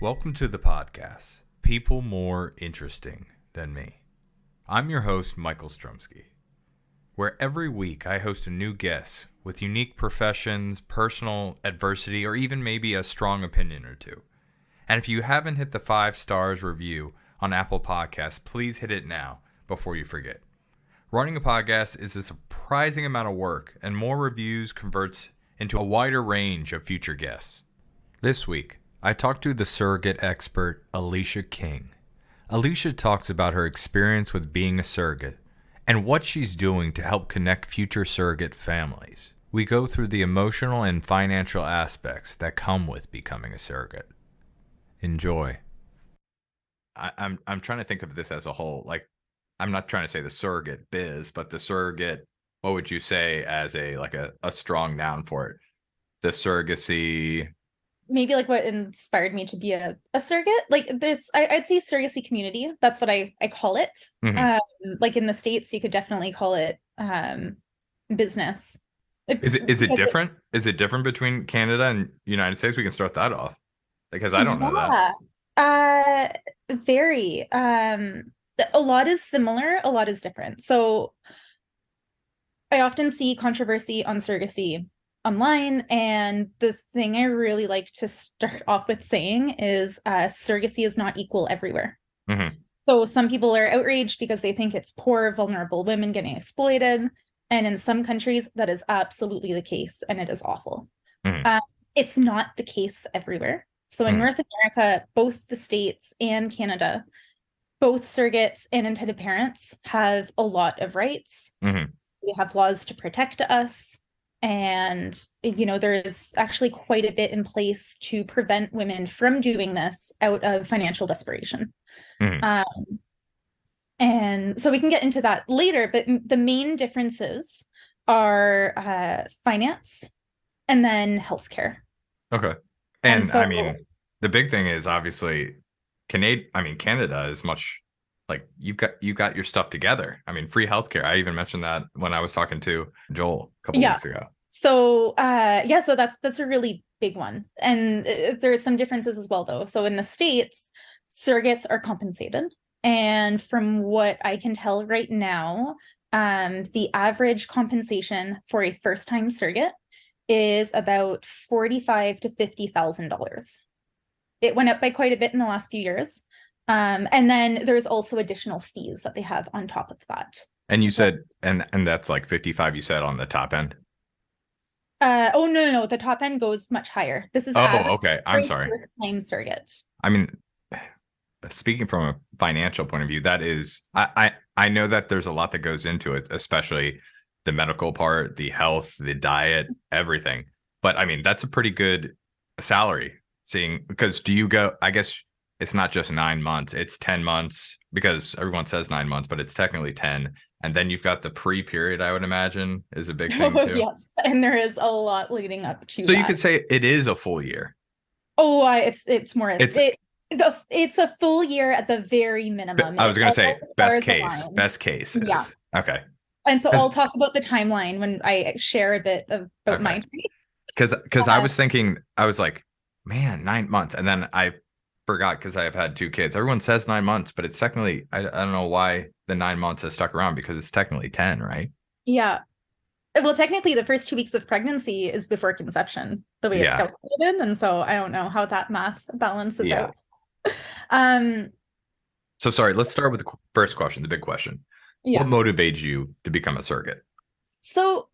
Welcome to the podcast, People More Interesting Than Me. I'm your host, Michael Strumsky, where every week I host a new guest with unique professions, personal adversity, or even maybe a strong opinion or two. And if you haven't hit the 5 stars review on Apple Podcasts, please hit it now before you forget. Running a podcast is a surprising amount of work, and more reviews converts into a wider range of future guests. This week, I talked to the surrogate expert, Alycia King. Alycia talks about her experience with being a surrogate and what she's doing to help connect future surrogate families. We go through the emotional and financial aspects that come with becoming a surrogate. Enjoy. I'm trying to think of this as a whole. Like, I'm not trying to say the surrogate biz, but the surrogate, what would you say as a strong noun for it? The surrogacy. Maybe like what inspired me to be a surrogate. Like this, I'd say surrogacy community. That's what I call it. Mm-hmm. Like in the States, you could definitely call it business. Is it different? Is it different between Canada and United States? We can start that off because I don't know that. Very. A lot is similar, a lot is different. So I often see controversy on surrogacy online, and the thing I really like to start off with saying is surrogacy is not equal everywhere. Mm-hmm. So some people are outraged because they think it's poor, vulnerable women getting exploited, and in some countries that is absolutely the case, and it is awful. Mm-hmm. It's not the case everywhere. So in North America, both the States and Canada, both surrogates and intended parents have a lot of rights. Mm-hmm. We have laws to protect us. And, there is actually quite a bit in place to prevent women from doing this out of financial desperation. Mm-hmm. And so we can get into that later, but the main differences are finance and then healthcare. Okay. And so, I mean, the big thing is obviously Canada is much like you've got your stuff together. I mean, free healthcare. I even mentioned that when I was talking to Joel a couple weeks ago. So so that's a really big one. And there's some differences as well, though. So in the States, surrogates are compensated. And from what I can tell right now, the average compensation for a first-time surrogate is about $45,000 to $50,000. It went up by quite a bit in the last few years. And then there's also additional fees that they have on top of that. And you said, and that's like 55, you said, on the top end? No. The top end goes much higher. This is okay. I'm sorry. First-time surrogate. I mean, speaking from a financial point of view, that is, I know that there's a lot that goes into it, especially the medical part, the health, the diet, everything. But I mean, that's a pretty good salary. Because do you go, I guess it's not just 9 months, it's 10 months, because everyone says 9 months, but it's technically 10. And then you've got the pre-period, I would imagine, is a big thing too. Yes, and there is a lot leading up to that. So you could say it is a full year. Oh, it's more. It's a full year at the very minimum. I was going to say best case. Best case is. Yeah. Okay. And so I'll talk about the timeline when I share a bit about my journey. Because I was thinking, I was like, man, 9 months. And then I forgot because I have had 2 kids. Everyone says 9 months, but it's technically, I don't know why the 9 months has stuck around, because it's technically 10, right? Yeah. Well, technically the first 2 weeks of pregnancy is before conception, the way it's calculated. And so I don't know how that math balances out. So sorry, let's start with the first question, the big question. Yeah. What motivated you to become a surrogate? So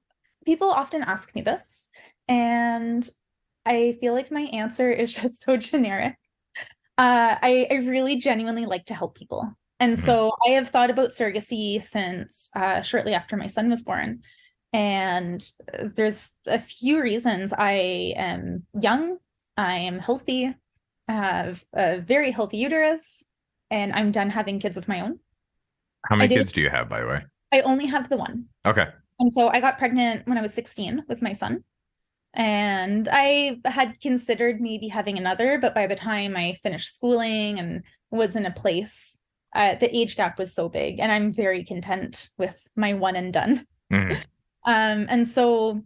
people often ask me this, and I feel like my answer is just so generic. I really genuinely like to help people. And so I have thought about surrogacy since shortly after my son was born. And there's a few reasons. I am young, I am healthy, I have a very healthy uterus, and I'm done having kids of my own. How many kids do you have, by the way? I only have the one. Okay. And so I got pregnant when I was 16 with my son. And I had considered maybe having another, but by the time I finished schooling and was in a place, the age gap was so big, and I'm very content with my one and done. And so,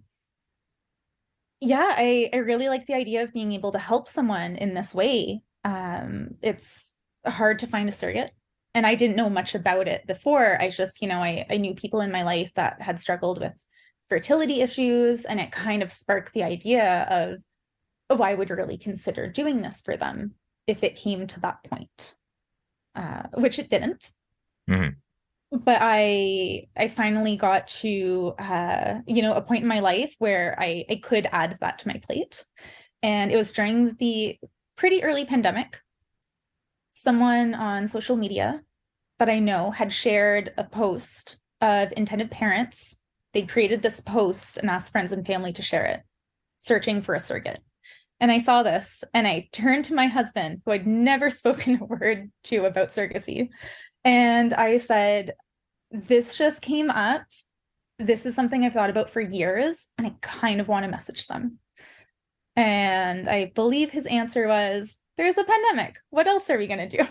yeah, I really like the idea of being able to help someone in this way. It's hard to find a surrogate. And I didn't know much about it before. I just, I knew people in my life that had struggled with fertility issues, and it kind of sparked the idea of, oh, I would really consider doing this for them if it came to that point, which it didn't. Mm-hmm. But I finally got to a point in my life where I could add that to my plate. And it was during the pretty early pandemic. Someone on social media that I know had shared a post of intended parents. They created this post and asked friends and family to share it, searching for a surrogate. And I saw this and I turned to my husband, who I'd never spoken a word to about surrogacy. And I said, this just came up. This is something I've thought about for years, and I kind of want to message them. And I believe his answer was, there's a pandemic. What else are we going to do?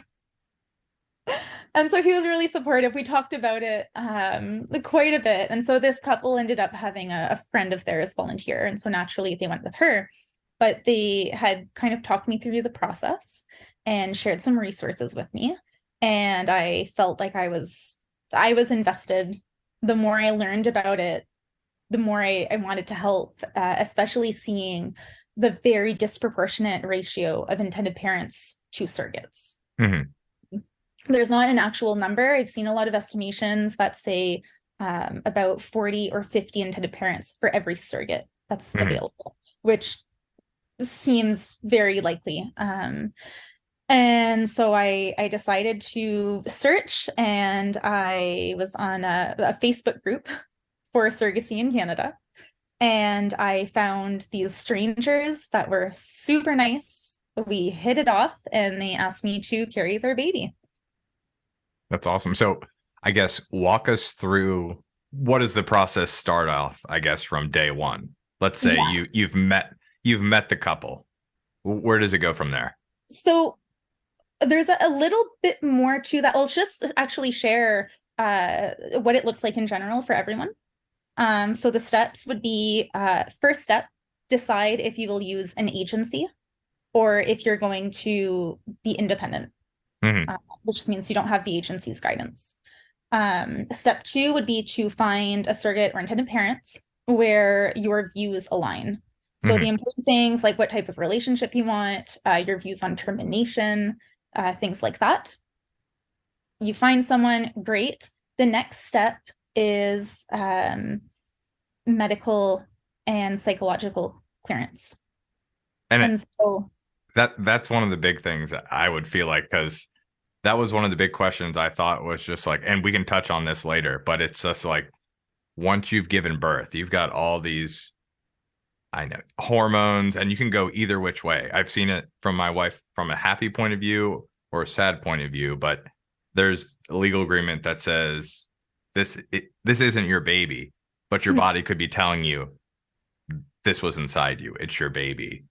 And so he was really supportive. We talked about it quite a bit. And so this couple ended up having a friend of theirs volunteer. And so naturally they went with her. But they had kind of talked me through the process and shared some resources with me. And I felt like I was invested. The more I learned about it, the more I wanted to help, especially seeing the very disproportionate ratio of intended parents to surrogates. Mm-hmm. There's not an actual number. I've seen a lot of estimations that say about 40 or 50 intended parents for every surrogate that's available, which seems very likely. And so I decided to search, and I was on a Facebook group for surrogacy in Canada. And I found these strangers that were super nice. We hit it off, and they asked me to carry their baby. That's awesome. So I guess walk us through, what does the process start off, I guess, from day one? Let's say you've met the couple. Where does it go from there? So there's a little bit more to that. I'll just actually share what it looks like in general for everyone. So the steps would be, first step, decide if you will use an agency or if you're going to be independent, which means you don't have the agency's guidance. Step 2 would be to find a surrogate or intended parents where your views align. So the important things like what type of relationship you want, your views on termination, things like that. You find someone, great. The next step is medical and psychological clearance. And so that's one of the big things I would feel like, because that was one of the big questions I thought was just like, and we can touch on this later, but it's just like, once you've given birth, you've got all these, I know, hormones, and you can go either which way. I've seen it from my wife from a happy point of view or a sad point of view, but there's a legal agreement that says this isn't your baby, but your body could be telling you this was inside you. It's your baby.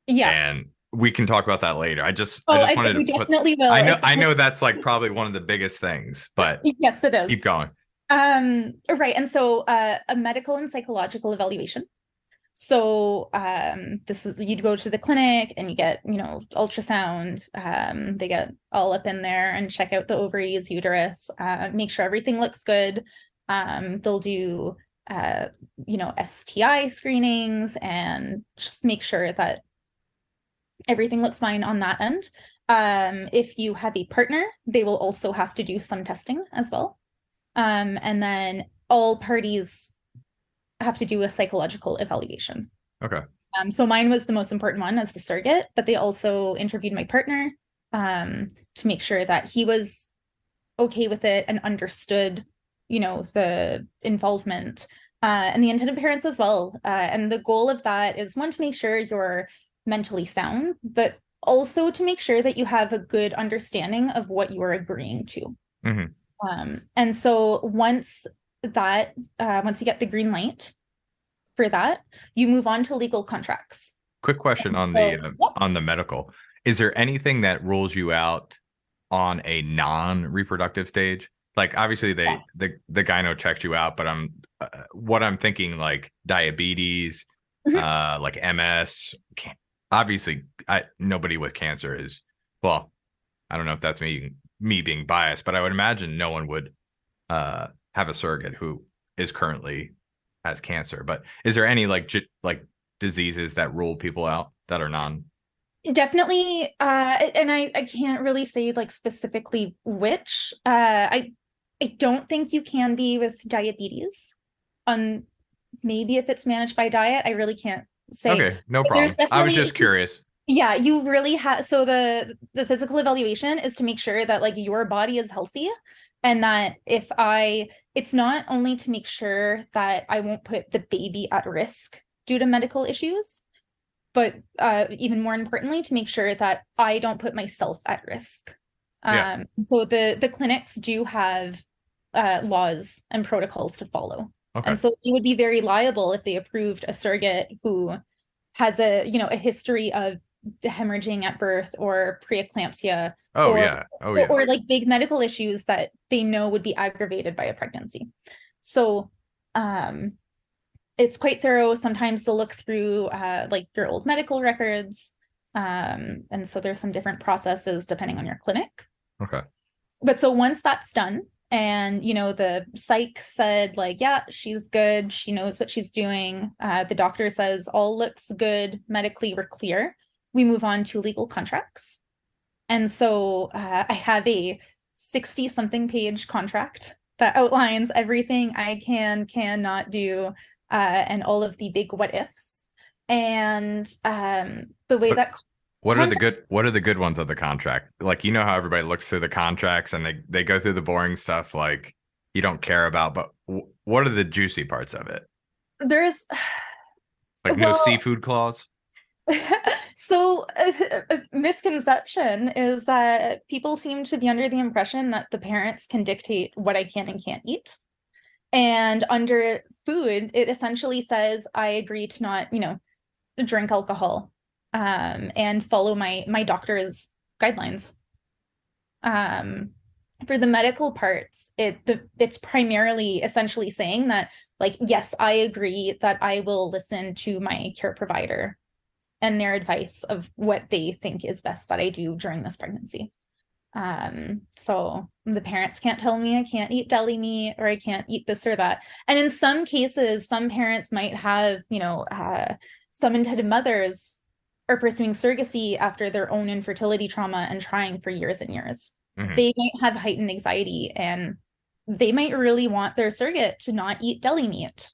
Yeah. And we can talk about that later. I just wanted to definitely will. I know that's like probably one of the biggest things, but yes, it is. Keep going. Right. And so a medical and psychological evaluation. So this is, you'd go to the clinic and you get, ultrasound. They get all up in there and check out the ovaries, uterus, make sure everything looks good. They'll do, STI screenings and just make sure that everything looks fine on that end. If you have a partner, they will also have to do some testing as well. And then all parties have to do a psychological evaluation. Okay. So mine was the most important one as the surrogate, but they also interviewed my partner to make sure that he was okay with it and understood, the involvement, and the intended parents as well. And the goal of that is, one, to make sure you're mentally sound, but also to make sure that you have a good understanding of what you are agreeing to. And so once you get the green light for that, you move on to legal contracts. Quick question on the medical. Is there anything that rules you out on a non-reproductive stage? Like, obviously the gyno checks you out, but I'm thinking like diabetes, like MS. Obviously, nobody with cancer is well, I don't know if that's me being biased, but I would imagine no one would have a surrogate who is currently has cancer. But is there any like diseases that rule people out that are non? Definitely, and I can't really say like specifically which. I don't think you can be with diabetes. Um, maybe if it's managed by diet, I really can't say. Okay, no But there's problem. I was definitely, just curious. yeah, you really have. So the physical evaluation is to make sure that like your body is healthy, and that it's not only to make sure that I won't put the baby at risk due to medical issues, but even more importantly, to make sure that I don't put myself at risk. Yeah. So the clinics do have laws and protocols to follow. Okay. And so you would be very liable if they approved a surrogate who has a history of hemorrhaging at birth or preeclampsia Oh or yeah. Oh yeah. or like big medical issues that they know would be aggravated by a pregnancy. So um it's quite thorough. Sometimes they'll look through like your old medical records. And so there's some different processes depending on your clinic. Okay. But so once that's done, and the psych said like, yeah, she's good, she knows what she's doing. The doctor says all looks good, medically we're clear. We move on to legal contracts. And so I have a 60 something page contract that outlines everything I cannot do, and all of the big what ifs. And the way What that contract, what are the good ones of the contract? Like, you know how everybody looks through the contracts and they go through the boring stuff like you don't care about, but what are the juicy parts of it? there's, Like no well, seafood clause? so a misconception is that people seem to be under the impression that the parents can dictate what I can and can't eat. And under food, it essentially says I agree to not, drink alcohol, and follow my doctor's guidelines. Um, for the medical parts, it's primarily essentially saying that, like, yes, I agree that I will listen to my care provider and their advice of what they think is best that I do during this pregnancy. So the parents can't tell me I can't eat deli meat or I can't eat this or that. And in some cases, some parents might have, some intended mothers are pursuing surrogacy after their own infertility trauma and trying for years and years. Hmm. They might have heightened anxiety and they might really want their surrogate to not eat deli meat,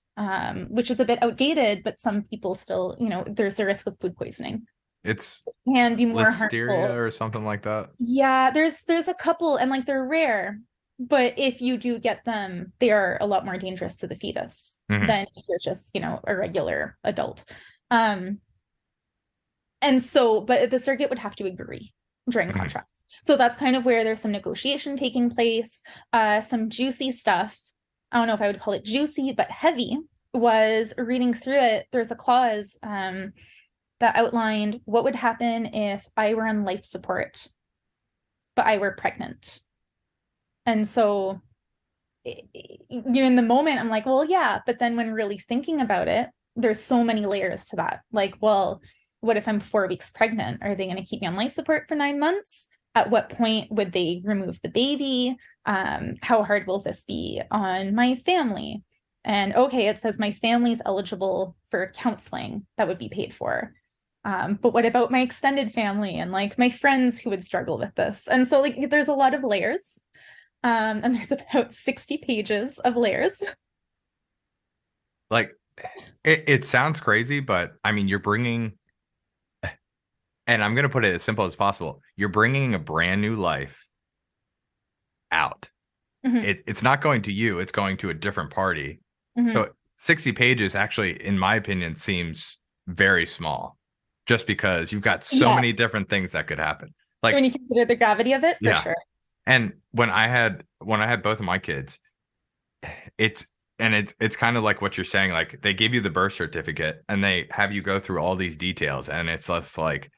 which is a bit outdated, but some people still, there's a risk of food poisoning. It's Can be more listeria harmful. or something like that. Yeah, there's a couple and like they're rare, but if you do get them, they are a lot more dangerous to the fetus Hmm. than if you're just, a regular adult. Um, and so, but the surrogate would have to agree during Hmm. contract. So that's kind of where there's some negotiation taking place, some juicy stuff. I don't know if I would call it juicy, but heavy was reading through it. There's a clause that outlined what would happen if I were on life support but I were pregnant. And so in the moment, I'm like, well, yeah. But then when really thinking about it, there's so many layers to that. Like, well, what if I'm 4 weeks pregnant? Are they going to keep me on life support for 9 months? At what point would they remove the baby? How hard will this be on my family? And okay, it says my family's eligible for counseling that would be paid for. But what about my extended family and like my friends who would struggle with this? And so like there's a lot of layers. And there's about 60 pages of layers. Like it sounds crazy, but I mean, you're bringing, and I'm going to put it as simple as possible. You're bringing a brand new life out. Mhm, It's not going to you, it's going to a different party. mhm. So 60 pages actually, in my opinion, seems very small just because you've got so Yeah, many different things that could happen. when Like, you consider the gravity of it, for yeah. sure. And when I had both of my kids, it's it's kind of like what you're saying. Like they give you the birth certificate and they have you go through all these details, and it's just like,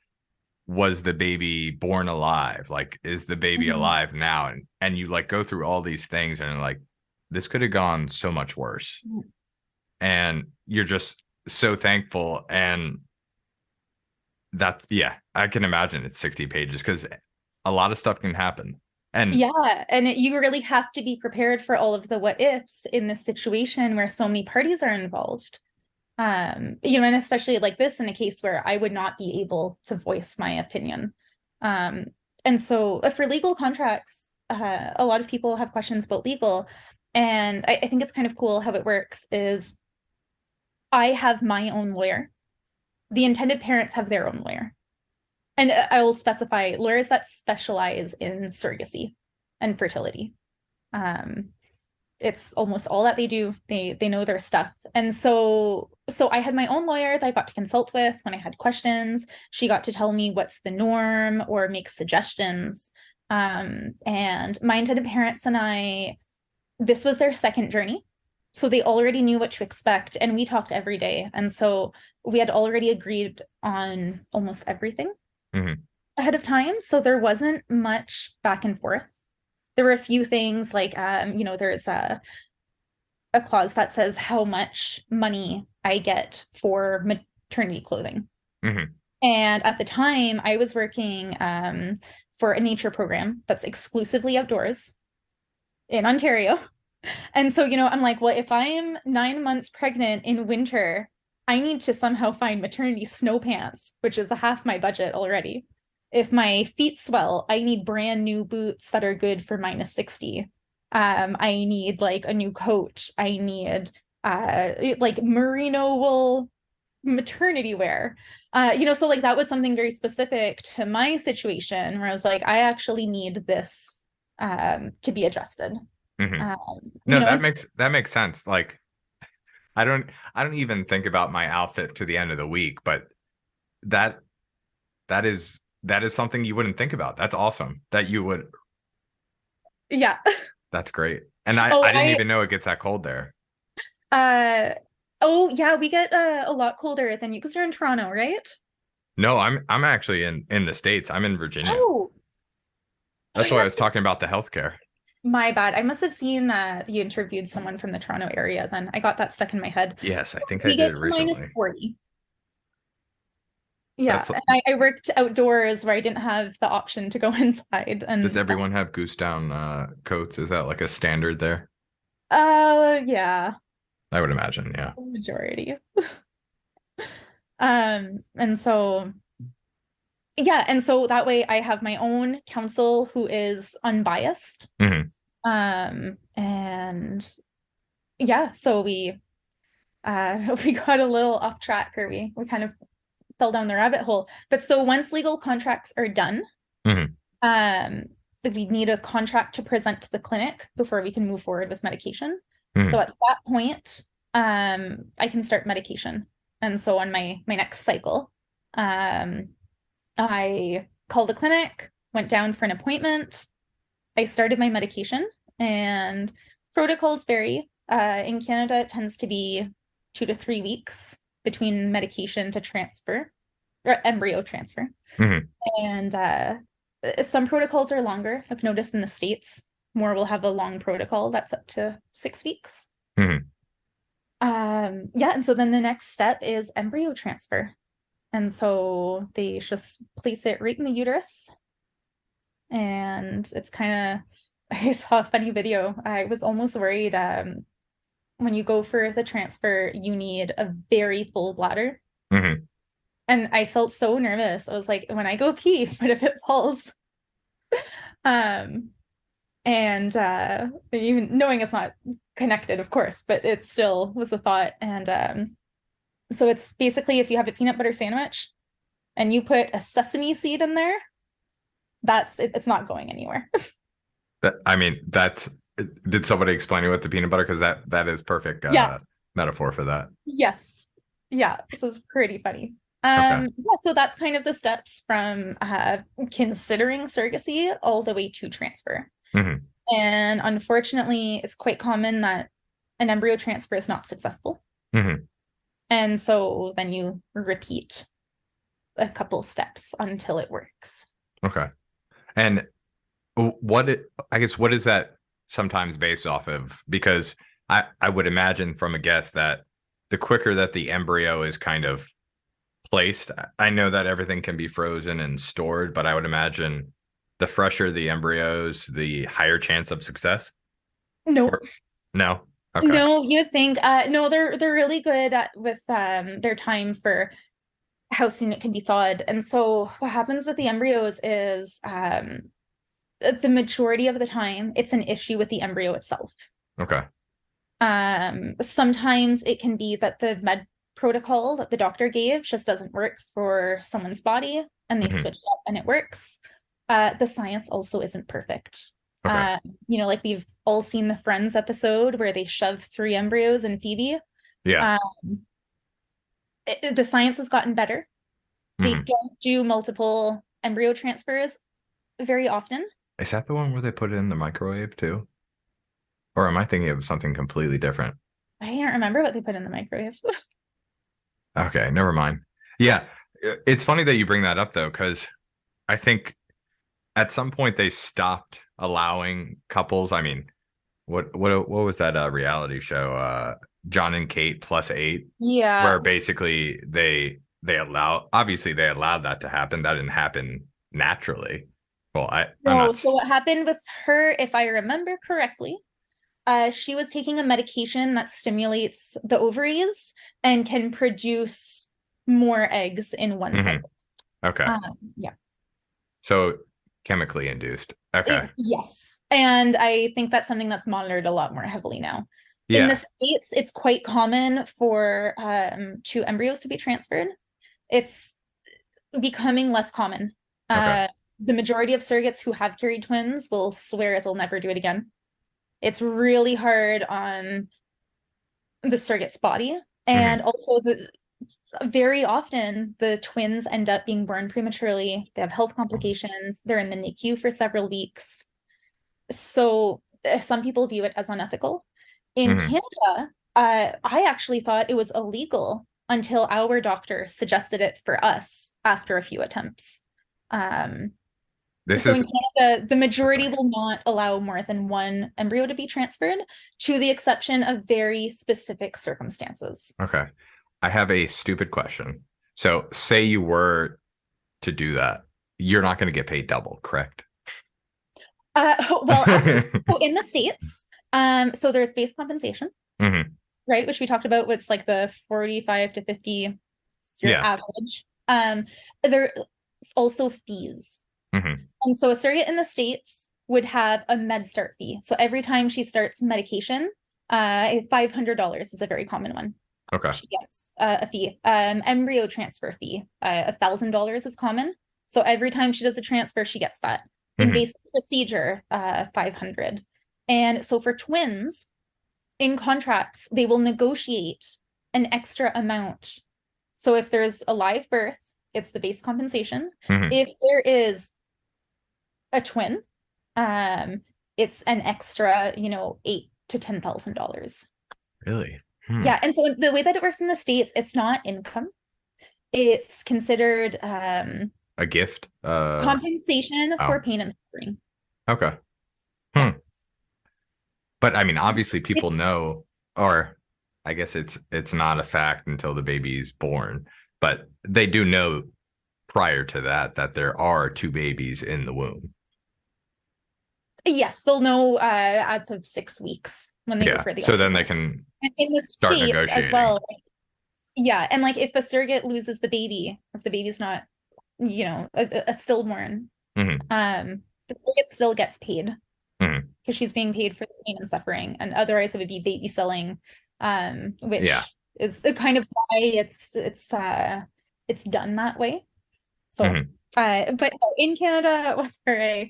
was the baby born alive? Like, is the baby Mhm. alive now? And you like go through all these things, and like this could have gone so much worse. And you're just so thankful. And that's, yeah, I can imagine it's 60 pages because a lot of stuff can happen. And Yeah, and you really have to be prepared for all of the what ifs in this situation where so many parties are involved. And especially like this in a case where I would not be able to voice my opinion. Um, and so for legal contracts, a lot of people have questions about legal, and I think it's kind of cool how it works is I have my own lawyer. The intended parents have their own lawyer. And I will specify lawyers that specialize in surrogacy and fertility. Um, it's almost all that they do. They know their stuff. And so I had my own lawyer that I got to consult with when I had questions. She got to tell me what's the norm or make suggestions. And my intended parents and I, this was their second journey. So they already knew what to expect, and we talked every day. And so we had already agreed on almost everything ahead of time. So there wasn't much back and forth. There were a few things like, there's a clause that says how much money I get for maternity clothing. mm-hmm. And at the time, I was working for a nature program that's exclusively outdoors in Ontario. And so, I'm like, well, if I'm 9 months pregnant in winter, I need to somehow find maternity snow pants, which is half my budget already. If my feet swell, I need brand new boots that are good for -60. I need like a new coat. I need like merino wool maternity wear. So like that was something very specific to my situation where I was like, I actually need this to be adjusted. Mm-hmm. You No, know, that makes sense. Like I don't even think about my outfit to the end of the week, but that that is something you wouldn't think about. That's awesome. That you would. yeah. That's great. And I Oh, I didn't even know it gets that cold there. uh, oh yeah, we get a lot colder than you because you're in Toronto, right? No, I'm actually in the States. I'm in Virginia. Oh, That's I why I must was talking about the healthcare. my bad. I must have seen that you interviewed someone from the Toronto area then. I got that stuck in my head. Yes, I think I We get did to recently. -40. Yeah, That's and I worked outdoors where I didn't have the option to go inside. Does And everyone have goose down coats? Is that like a standard there? yeah, I would imagine, yeah. majority. And so yeah, and so that way I have my own counsel who is unbiased. Mm-hmm. And yeah, so we we got a little off track, or we kind of fell down the rabbit hole. But so once legal contracts are done, Mm-hmm. um, we need a contract to present to the clinic before we can move forward with medication. So Mm-hmm. at that point, I can start medication. And so on my next cycle, I called the clinic, went down for an appointment. I started my medication, and protocols vary. In Canada, it tends to be 2 to 3 weeks between medication to transfer or embryo transfer. Mm-hmm. And some protocols are longer. I've noticed in the States, more will have a long protocol that's up to 6 weeks. Mm-hmm. Yeah, and so then the next step is embryo transfer. And so they just place it right in the uterus. And it's kind of, I saw a funny video. I was almost worried when you go for the transfer, you need a very full bladder. Mm-hmm. And I felt so nervous. I was like, when I go pee, what if it falls? Um, and even knowing it's not connected, of course, but it still was a thought. And so it's basically if you have a peanut butter sandwich and you put a sesame seed in there, that's it, it's not going anywhere. That's did somebody explain to you what the peanut butter? Because that is perfect Yeah. metaphor for that. Yes. Yeah. So it's pretty funny. Okay. Yeah, so that's kind of the steps from considering surrogacy all the way to transfer. Mm-hmm. And unfortunately, it's quite common that an embryo transfer is not successful. Mm-hmm. And so then you repeat a couple steps until it works. Okay. And I guess what is that sometimes based off of? Because I would imagine from a guess that the quicker that the embryo is kind of placed, I know that everything can be frozen and stored, but I would imagine the fresher the embryos, the higher chance of success? Nope. Or no? Okay. No, you think no, they're really good with their time for how soon it can be thawed. And so what happens with the embryos is the majority of the time it's an issue with the embryo itself. Okay. Sometimes it can be that the med protocol that the doctor gave just doesn't work for someone's body and they Hmm. switch it up and it works. The science also isn't perfect. Okay. Like we've all seen the Friends episode where they shove 3 embryos in Phoebe. Yeah. Um, the science has gotten better. They Hmm. don't do multiple embryo transfers very often. Is that the one where they put it in the microwave too? Or am I thinking of something completely different? I can't remember what they put in the microwave. Okay, never mind. Yeah, it's funny that you bring that up though, because I think at some point they stopped allowing couples. I mean, what was that reality show? John and Kate plus eight, Yeah. where basically they allow obviously they allowed that to happen. That didn't happen naturally. Well, I'm No, not. so what happened with her, if I remember correctly, she was taking a medication that stimulates the ovaries and can produce more eggs in one Mhm. cycle. Okay, Yeah. so chemically induced. Okay, Yes. And I think that's something that's monitored a lot more heavily now. In the yeah. States, it's quite common for 2 embryos to be transferred. It's becoming less common. Okay. The majority of surrogates who have carried twins will swear they'll never do it again. It's really hard on the surrogate's body. And Hmm. also very often the twins end up being born prematurely. They have health complications. They're in the NICU for several weeks. So some people view it as unethical. In Hmm. Canada, I actually thought it was illegal until our doctor suggested it for us after a few attempts. Um, This so in is Canada, the majority will not allow more than 1 embryo to be transferred, to the exception of very specific circumstances. okay. I have a stupid question. So, say you were to do that, you're not going to get paid double, correct? Well, actually, so in the States, so there's base compensation, Hmm. right, which we talked about, what's like the 45 to 50 is your Yeah. average. There's also fees. Hmm. And so a surrogate in the States would have a med start fee. So every time she starts medication, $500 is a very common one. Okay. She gets a fee. Embryo transfer fee, $1,000 is common. So every time she does a transfer, she gets that. Hmm. Invasive procedure, 500. And so for twins, in contracts, they will negotiate an extra amount. So if there's a live birth, it's the base compensation. Hmm. If there is a twin, it's an extra, $8,000 to $10,000. Really? Hmm. Yeah, and so the way that it works in the States, it's not income. It's considered A gift? compensation Oh, for pain and suffering. okay. Yeah. Hmm. But I mean, obviously people know, or I guess it's not a fact until the baby's born, but they do know prior to that that there are 2 babies in the womb. Yes, they'll know as of 6 weeks when they go Yeah. for the So then they ultrasound. can And in the start States as negotiating. well, yeah, and like if a surrogate loses the baby, if the baby's not, a stillborn, Hmm. the surrogate still gets paid Hmm. because she's being paid for the pain and suffering, and otherwise it would be baby selling, Yeah. which is the kind of why it's done that way. So, Hmm. but no, in Canada, whether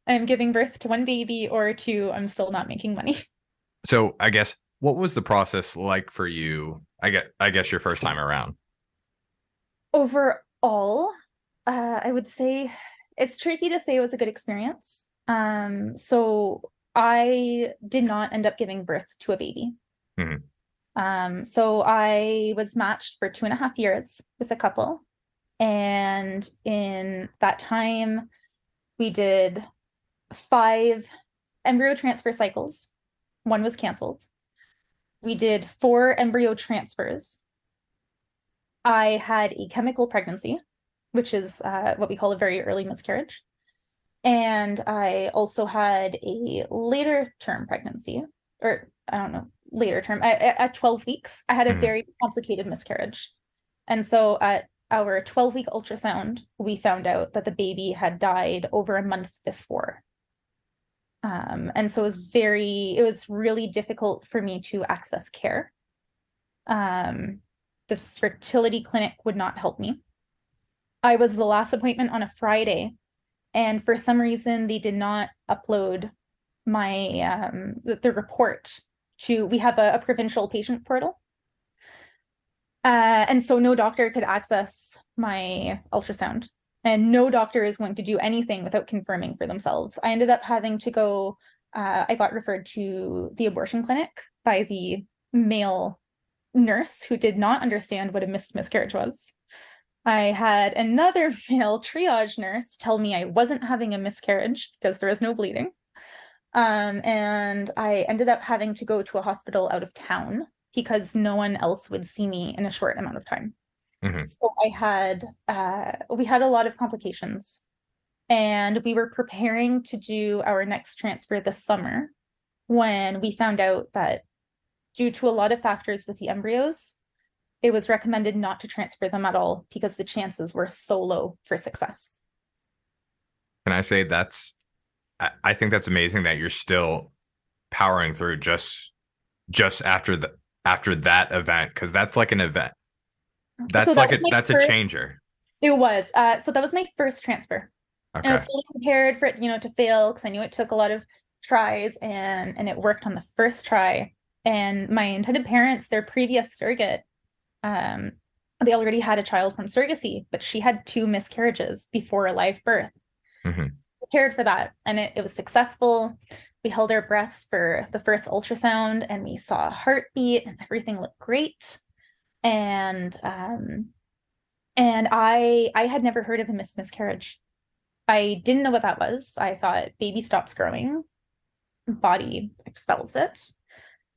I'm giving birth to 1 baby or 2, I'm still not making money. So I guess what was the process like for you? I guess your first time around. Overall, I would say it's tricky to say it was a good experience. So I did not end up giving birth to a baby. Hmm. So I was matched for 2.5 years with a couple. And in that time, we did 5 embryo transfer cycles. 1 was canceled. We did 4 embryo transfers. I had a chemical pregnancy, which is what we call a very early miscarriage. And I also had a later term pregnancy, or I don't know, later term. At 12 weeks, I had a Hmm. very complicated miscarriage. And so at our 12-week ultrasound, we found out that the baby had died over a month before. And so it was really difficult for me to access care. The fertility clinic would not help me. I was the last appointment on a Friday, and for some reason they did not upload my the report to, we have a provincial patient portal. And so no doctor could access my ultrasound, and no doctor is going to do anything without confirming for themselves. I ended up having to go, I got referred to the abortion clinic by the male nurse who did not understand what a miscarriage was. I had another male triage nurse tell me I wasn't having a miscarriage because there was no bleeding. And I ended up having to go to a hospital out of town because no one else would see me in a short amount of time. Hmm. So we had a lot of complications, and we were preparing to do our next transfer this summer when we found out that due to a lot of factors with the embryos, it was recommended not to transfer them at all because the chances were so low for success. Can I say I think that's amazing that you're still powering through just after that event, because that's like an event. So that was my That's a first, changer. it was, so that was my first transfer. And I was Okay. fully prepared for it, to fail because I knew it took a lot of tries, and it worked on the first try. And my intended parents, their previous surrogate, um, they already had a child from surrogacy, but she had two miscarriages before a live birth. Hmm. Prepared for that, and it was successful. We held our breaths for the first ultrasound, and we saw a heartbeat, and everything looked great. And I had never heard of a miscarriage. I didn't know what that was. I thought baby stops growing, body expels it.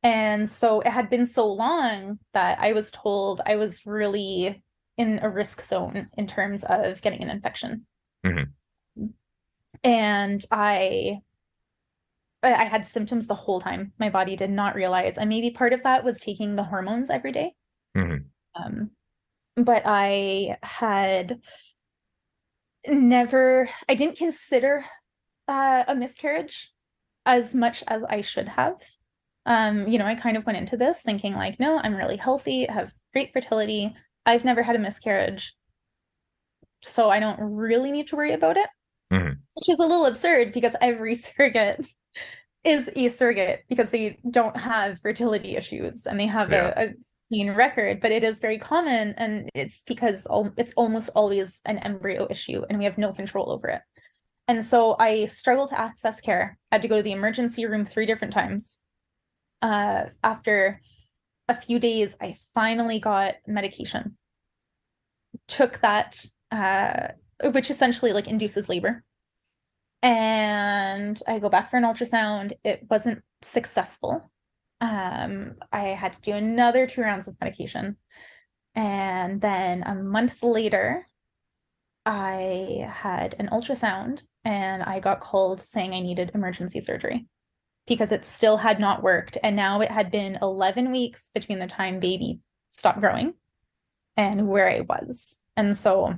And so it had been so long that I was told I was really in a risk zone in terms of getting an infection. Hmm. And I had symptoms the whole time. My body did not realize. And maybe part of that was taking the hormones every day. Hmm. Um, but I didn't consider a miscarriage as much as I should have. I kind of went into this thinking like, no, I'm really healthy, have great fertility. I've never had a miscarriage, so I don't really need to worry about it, Hmm. which is a little absurd because every surrogate is a surrogate because they don't have fertility issues and they have Yeah. a clean record, but it is very common, and it's because it's almost always an embryo issue and we have no control over it. And so I struggled to access care. I had to go to the emergency room 3 different times. After a few days, I finally got medication. Took that, which essentially like induces labor. And I go back for an ultrasound. It wasn't successful. I had to do another 2 rounds of medication. And then a month later, I had an ultrasound and I got called saying I needed emergency surgery because it still had not worked. And now it had been 11 weeks between the time baby stopped growing and where I was. And so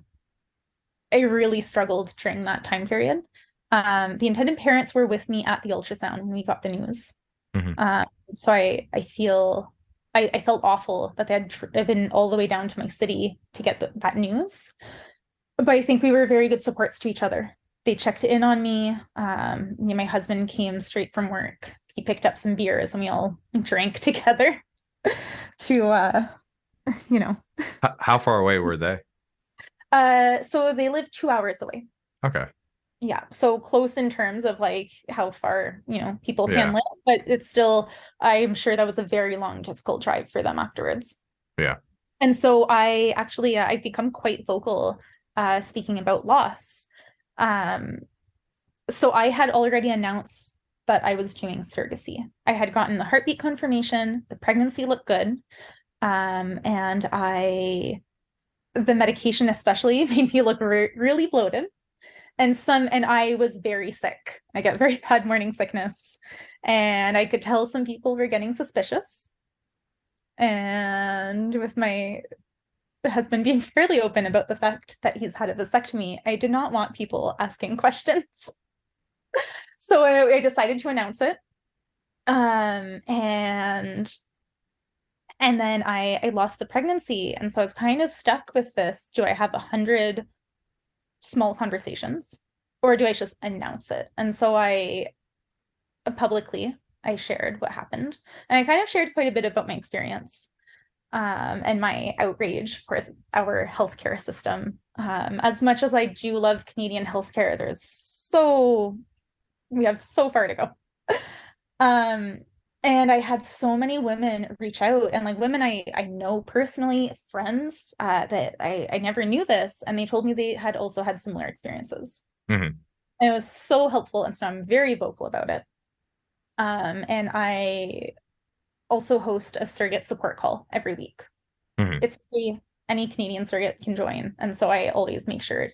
I really struggled during that time period. The intended parents were with me at the ultrasound when we got the news. Hmm. So I felt awful that they had driven all the way down to my city to get that news. But I think we were very good supports to each other. They checked in on me. My husband came straight from work. He picked up some beers and we all drank together to you know. How far away were they? So they live 2 hours away. Okay. Yeah, so close in terms of like how far, people can Yeah. live, but it's still, I'm sure that was a very long, difficult drive for them afterwards. Yeah. And so I've become quite vocal speaking about loss. Um, so I had already announced that I was doing surrogacy. I had gotten the heartbeat confirmation, the pregnancy looked good. And the medication especially made me look really bloated. And I was very sick. I get very bad morning sickness. And I could tell some people were getting suspicious. And with my husband being fairly open about the fact that he's had a vasectomy, I did not want people asking questions. So I decided to announce it. And then I lost the pregnancy. And so I was kind of stuck with this. Do I have 100 small conversations or do I just announce it? And so I publicly, I shared what happened. And I kind of shared quite a bit about my experience and my outrage for our healthcare system. As much as I do love Canadian healthcare, we have so far to go. And I had so many women reach out, and like women I know personally, friends that I never knew this, and they told me they had also had similar experiences. Mm-hmm. And it was so helpful, and so I'm very vocal about it. And I also host a surrogate support call every week. Mm-hmm. It's free. Any Canadian surrogate can join. And so I always make sure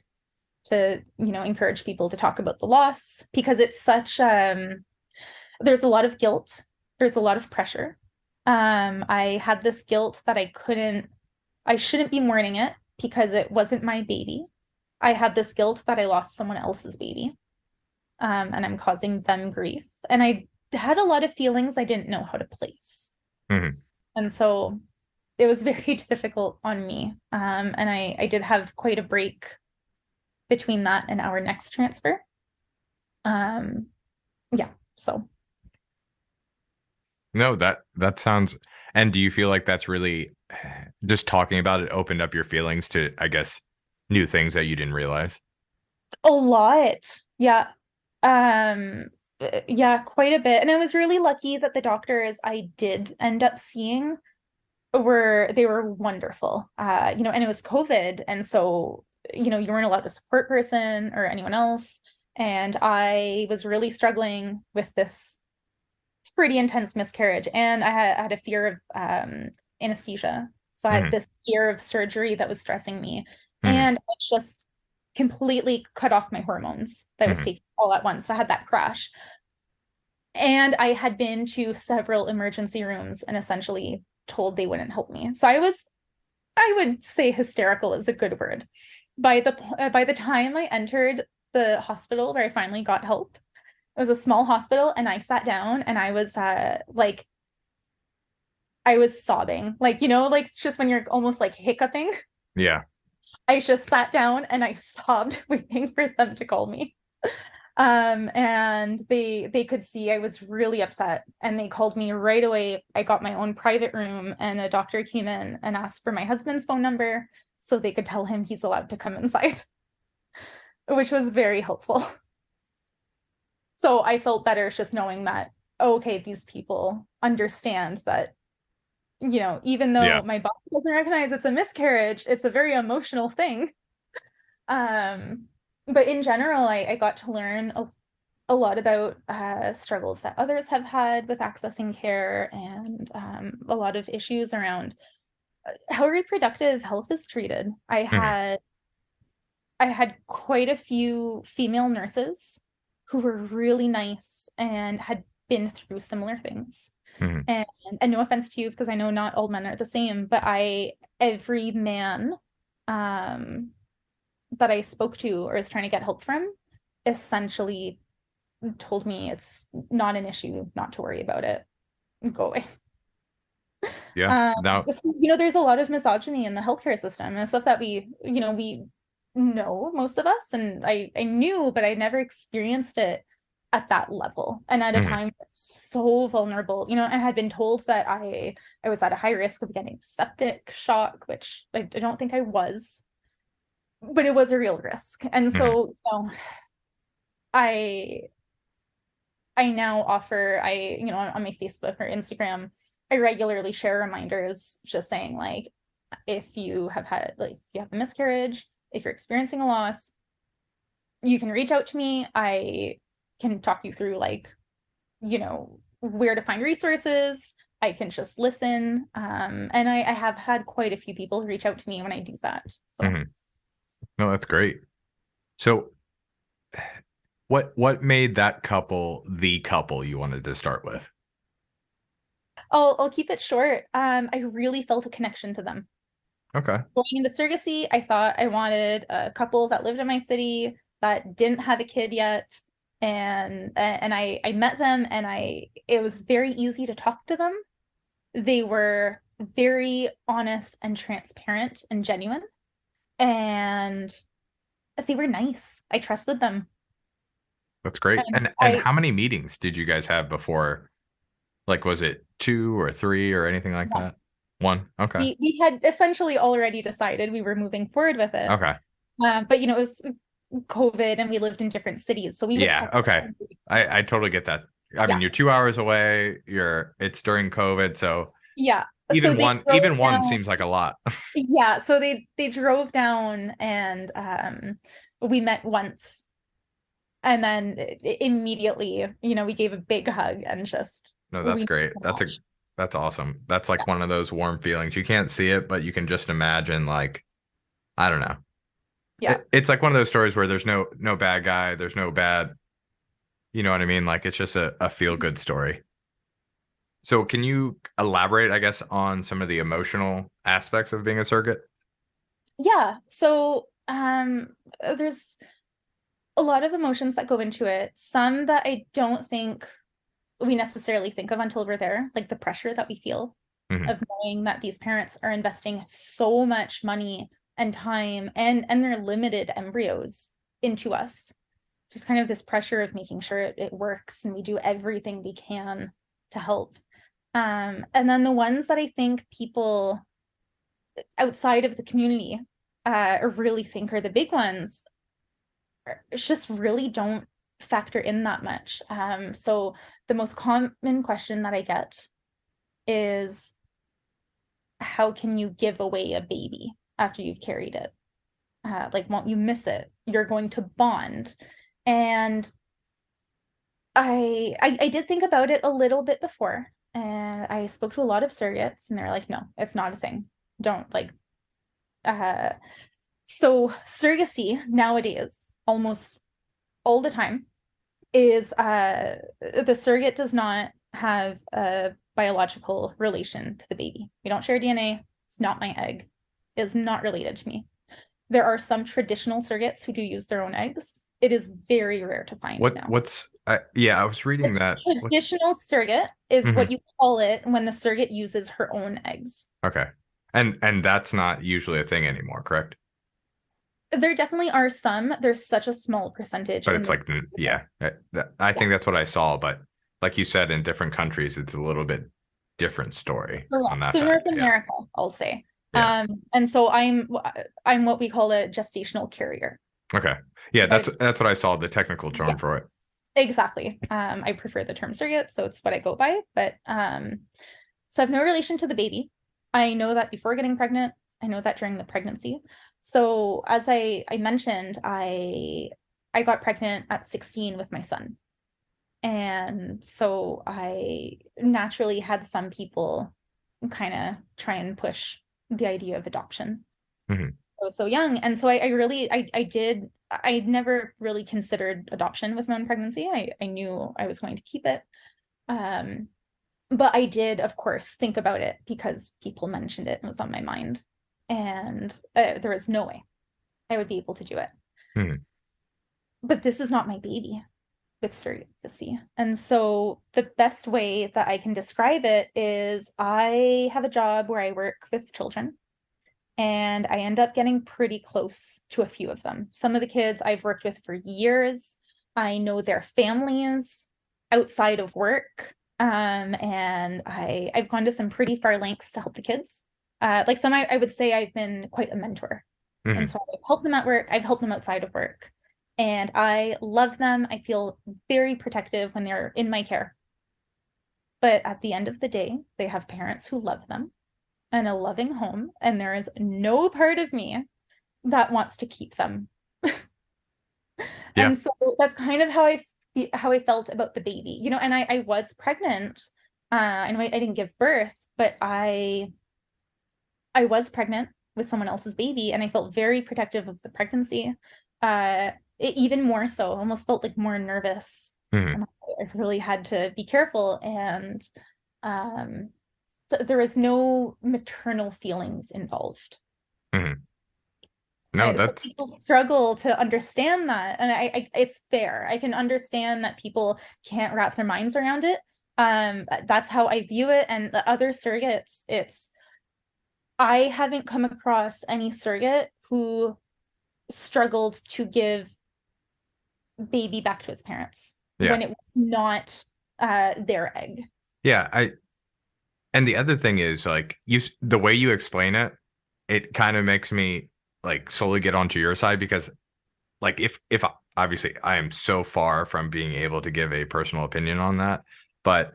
to, encourage people to talk about the loss because it's such, there's a lot of guilt. There's a lot of pressure. I had this guilt that I shouldn't be mourning it because it wasn't my baby. I had this guilt that I lost someone else's baby. And I'm causing them grief. And I had a lot of feelings I didn't know how to place. Mm-hmm. And so it was very difficult on me. And I did have quite a break between that and our next transfer. Yeah, so. No, that sounds, and do you feel like that's really just talking about it opened up your feelings to, I guess, new things that you didn't realize? A lot. Yeah. Yeah, quite a bit. And I was really lucky that the doctors I did end up seeing were wonderful. And it was COVID. And so, you weren't allowed a support person or anyone else. And I was really struggling with this pretty intense miscarriage. And I had a fear of anesthesia. So I had Mm-hmm. this fear of surgery that was stressing me. Mm-hmm. And it just completely cut off my hormones that I was Mm-hmm. taking all at once. So I had that crash. And I had been to several emergency rooms and essentially told they wouldn't help me. So I would say hysterical is a good word. By the time I entered the hospital where I finally got help, it was a small hospital, and I sat down and I was like I was sobbing. Like, like it's just when you're almost like hiccuping. Yeah. I just sat down and I sobbed waiting for them to call me. And they could see I was really upset and they called me right away. I got my own private room and a doctor came in and asked for my husband's phone number so they could tell him he's allowed to come inside, which was very helpful. So I felt better just knowing that, okay, these people understand that, even though Yeah. my body doesn't recognize it's a miscarriage, it's a very emotional thing. But in general, I got to learn a lot about struggles that others have had with accessing care and a lot of issues around how reproductive health is treated. Mm-hmm. I had quite a few female nurses who were really nice and had been through similar things. Mm-hmm. And no offense to you, because I know not all men are the same, but every man that I spoke to or was trying to get help from essentially told me it's not an issue, not to worry about it. Go away. Yeah. Now, There's a lot of misogyny in the healthcare system and stuff that we know, most of us, and I knew, but I never experienced it at that level and at a mm-hmm. time so vulnerable. I had been told that I was at a high risk of getting septic shock, which I don't think I was, but it was a real risk. And Mm-hmm. so, I now offer, on my Facebook or Instagram, I regularly share reminders just saying, like, if you have a miscarriage, if you're experiencing a loss, you can reach out to me. I can talk you through, like, where to find resources. I can just listen. And I have had quite a few people reach out to me when I do that. So, Mm-hmm. No, that's great. So what made that couple the couple you wanted to start with? I'll keep it short. I really felt a connection to them. Okay. Going into surrogacy, I thought I wanted a couple that lived in my city that didn't have a kid yet. And I met them, and it was very easy to talk to them. They were very honest and transparent and genuine, and they were nice. I trusted them. That's great. And And how many meetings did you guys have before? Like, was it two or three or anything like one. that? One. Okay. We had essentially already decided we were moving forward with it. Okay. But it was COVID and we lived in different cities, so we would Yeah. text. Okay. I totally get that. I mean, Yeah, you're 2 hours away. It's during COVID, so yeah. So even they one drove even one down. seems like a lot. Yeah, so they drove down, and we met once, and then immediately, we gave a big hug and just No, that's we great. matched. That's awesome. That's Yeah, like one of those warm feelings. You can't see it, but you can just imagine, like, I don't know. yeah, It's like one of those stories where there's no bad guy, there's no bad, you know what I mean? Like it's just a feel good story. So can you elaborate, I guess, on some of the emotional aspects of being a surrogate? yeah. So there's a lot of emotions that go into it. Some that I don't think we necessarily think of until we're there, like the pressure that we feel Hmm. of knowing that these parents are investing so much money and time and their limited embryos into us. There's kind of this pressure of making sure it works, and we do everything we can to help. And then the ones that I think people outside of the community really think are the big ones just really don't factor in that much. So the most common question that I get is, how can you give away a baby after you've carried it? Like, won't you miss it? You're going to bond. And I did think about it a little bit before, and I spoke to a lot of surrogates, and they're like, no, it's not a thing. Don't like uh so surrogacy nowadays, almost all the time, is the surrogate does not have a biological relation to the baby. We don't share DNA. It's not my egg. It is not related to me. There are some traditional surrogates who do use their own eggs. It is very rare to find now. What's yeah, I was reading A that. What's traditional surrogate is what Mhm. you call it when the surrogate uses her own eggs. Okay. And that's not usually a thing anymore, correct? There definitely are some. There's such a small percentage But in it's the like yeah, I yeah. think that's what I saw, but like you said, in different countries, it's a little bit different story on Correct. that So North fact. Yeah. America, I'll say. Yeah. And so I'm what we call a gestational carrier. Okay. Yeah, Uh, that's what I saw, the technical term yes, for it. exactly. I prefer the term surrogate, so it's what I go by. But so I have no relation to the baby. I know that before getting pregnant. I know that during the pregnancy. So as I mentioned, I got pregnant at 16 with my son. And so I naturally had some people kind of try and push the idea of adoption. Hmm. I was so young. And so I never really considered adoption with my own pregnancy. I knew I was going to keep it. Um, but I did, of course, think about it because people mentioned it and it was on my mind. And there was no way I would be able to do it. Hmm. But this is not my baby with surrogacy. And so the best way that I can describe it is I have a job where I work with children, and I end up getting pretty close to a few of them. Some of the kids I've worked with for years. I know their families outside of work. And I've gone to some pretty far lengths to help the kids. Like some, I would say I've been quite a mentor. And Hmm. so I've helped them at work, I've helped them outside of work. And I love them. I feel very protective when they're in my care. But at the end of the day, they have parents who love them and a loving home, and there is no part of me that wants to keep them. Yeah. And so that's kind of how I felt about the baby, and I was pregnant. I know I didn't give birth, but I was pregnant with someone else's baby, and I felt very protective of the pregnancy. even more so, almost felt like more nervous. Hmm. And I really had to be careful. And um, there was no maternal feelings involved. Hmm. No, So that's people struggle to understand that, and it's fair. I can understand that people can't wrap their minds around it. That's how I view it. And the other surrogates, I haven't come across any surrogate who struggled to give baby back to his parents yeah. when it was not their egg. Yeah, and the other thing is like the way you explain it, it kind of makes me like slowly get onto your side because like if obviously I am so far from being able to give a personal opinion on that, but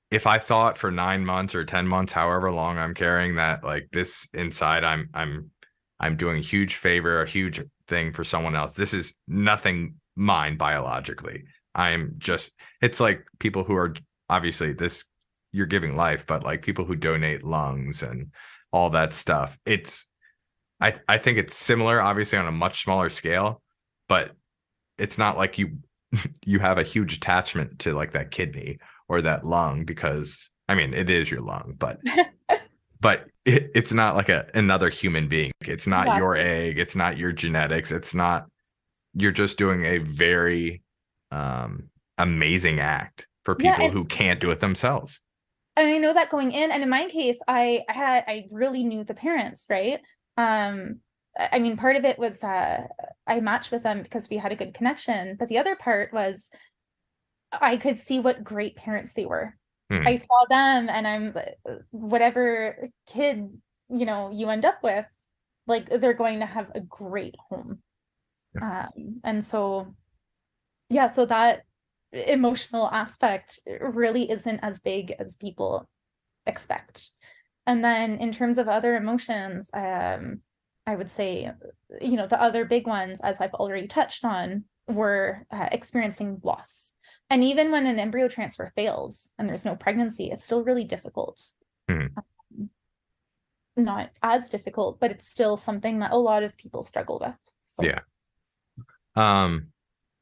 if I thought for 9 months or 10 months, however long I'm carrying that, like this inside, I'm doing a huge favor, a huge thing for someone else. This is nothing mine biologically. I'm just, it's like people who are obviously this, you're giving life, but like people who donate lungs and all that stuff. I think it's similar, obviously on a much smaller scale, but it's not like you have a huge attachment to like that kidney or that lung because I mean it is your lung, but it's not like another human being. It's not your Exactly. egg. It's not your genetics. It's not. You're just doing a very amazing act for Yeah, people who can't do it themselves. and I know that going in, and in my case, I really knew the parents, right? I mean, part of it was I matched with them because we had a good connection, but the other part was I could see what great parents they were. I Hmm. saw them, and I'm whatever kid, you end up with, like they're going to have a great home. And so yeah, so that emotional aspect really isn't as big as people expect. And then in terms of other emotions, I would say, the other big ones, as I've already touched on, were experiencing loss. And even when an embryo transfer fails and there's no pregnancy, it's still really difficult. Hmm. Not as difficult, but it's still something that a lot of people struggle with. So Yeah. Um,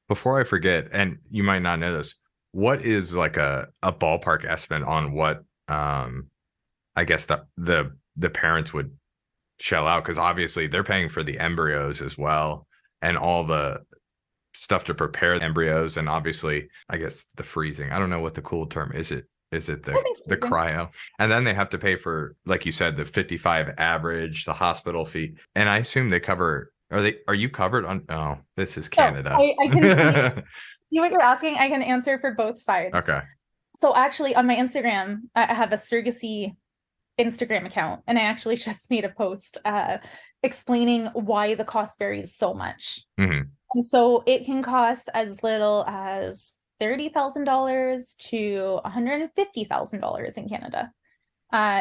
Before I forget, and you might not know this, what is like a ballpark estimate on what I guess the parents would shell out? Because obviously they're paying for the embryos as well and all the stuff to prepare embryos and obviously I guess the freezing. I don't know what the cool term is. It I the think the freezing. cryo? And then they have to pay for, like you said, the 55 average, the hospital fee. And I assume they cover, are you covered on, oh, this is So Canada. I can see what you're asking. I can answer for both sides. Okay. So actually on my Instagram, I have a surrogacy Instagram account, and I actually just made a post explaining why the cost varies so much. Hmm. And so it can cost as little as $30,000 to $150,000 in Canada.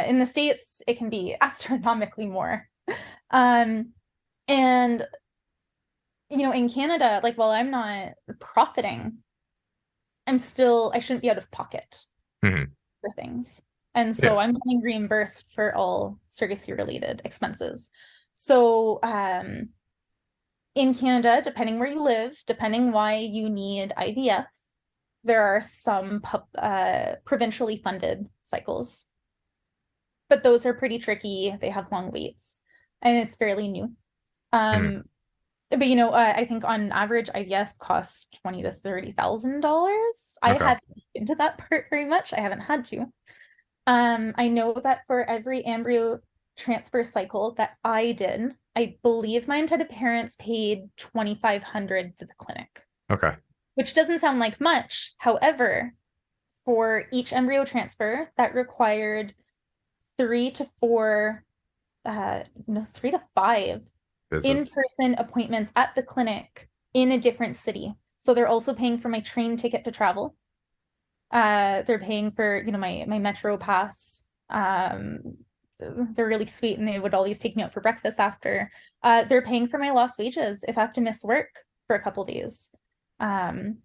In the States, it can be astronomically more. Um, and in Canada, like while I'm not profiting, I shouldn't be out of pocket Hmm. for things. And so Yeah. I'm getting reimbursed for all surrogacy related expenses. So in Canada, depending where you live, depending why you need IVF, there are some provincially funded cycles, but those are pretty tricky. They have long waits, and it's fairly new. Hmm. Um, but I think on average IVF costs $20,000 to $30,000. I Okay. haven't looked into that part very much. I haven't had to. I know that for every embryo transfer cycle that I did, I believe my intended parents paid $2,500 to the clinic, Okay. which doesn't sound like much. However, for each embryo transfer, that required 3 to 4, no, 3 to 5 Business. in-person appointments at the clinic in a different city. So they're also paying for my train ticket to travel. They're paying for, my Metro pass. They're really sweet, and they would always take me out for breakfast after. They're paying for my lost wages if I have to miss work for a couple days. Um,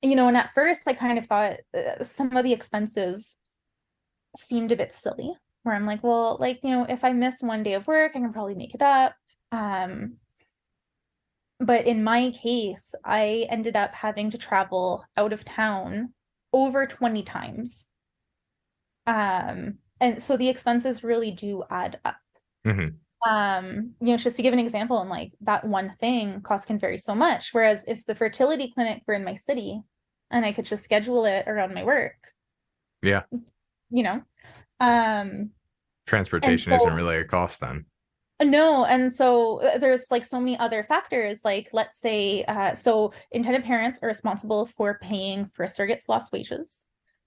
and at first I kind of thought some of the expenses seemed a bit silly, where I'm like, well, like, if I miss one day of work, I can probably make it up. Um, But in my case, I ended up having to travel out of town over 20 times. And so the expenses really do add up. Hmm. Just to give an example, and like that one thing cost can vary so much. Whereas if the fertility clinic were in my city and I could just schedule it around my work, Yeah. you know, um, and Transportation isn't so really a cost then. no, and so there's like so many other factors. Like let's say, so intended parents are responsible for paying for a surrogate's lost wages,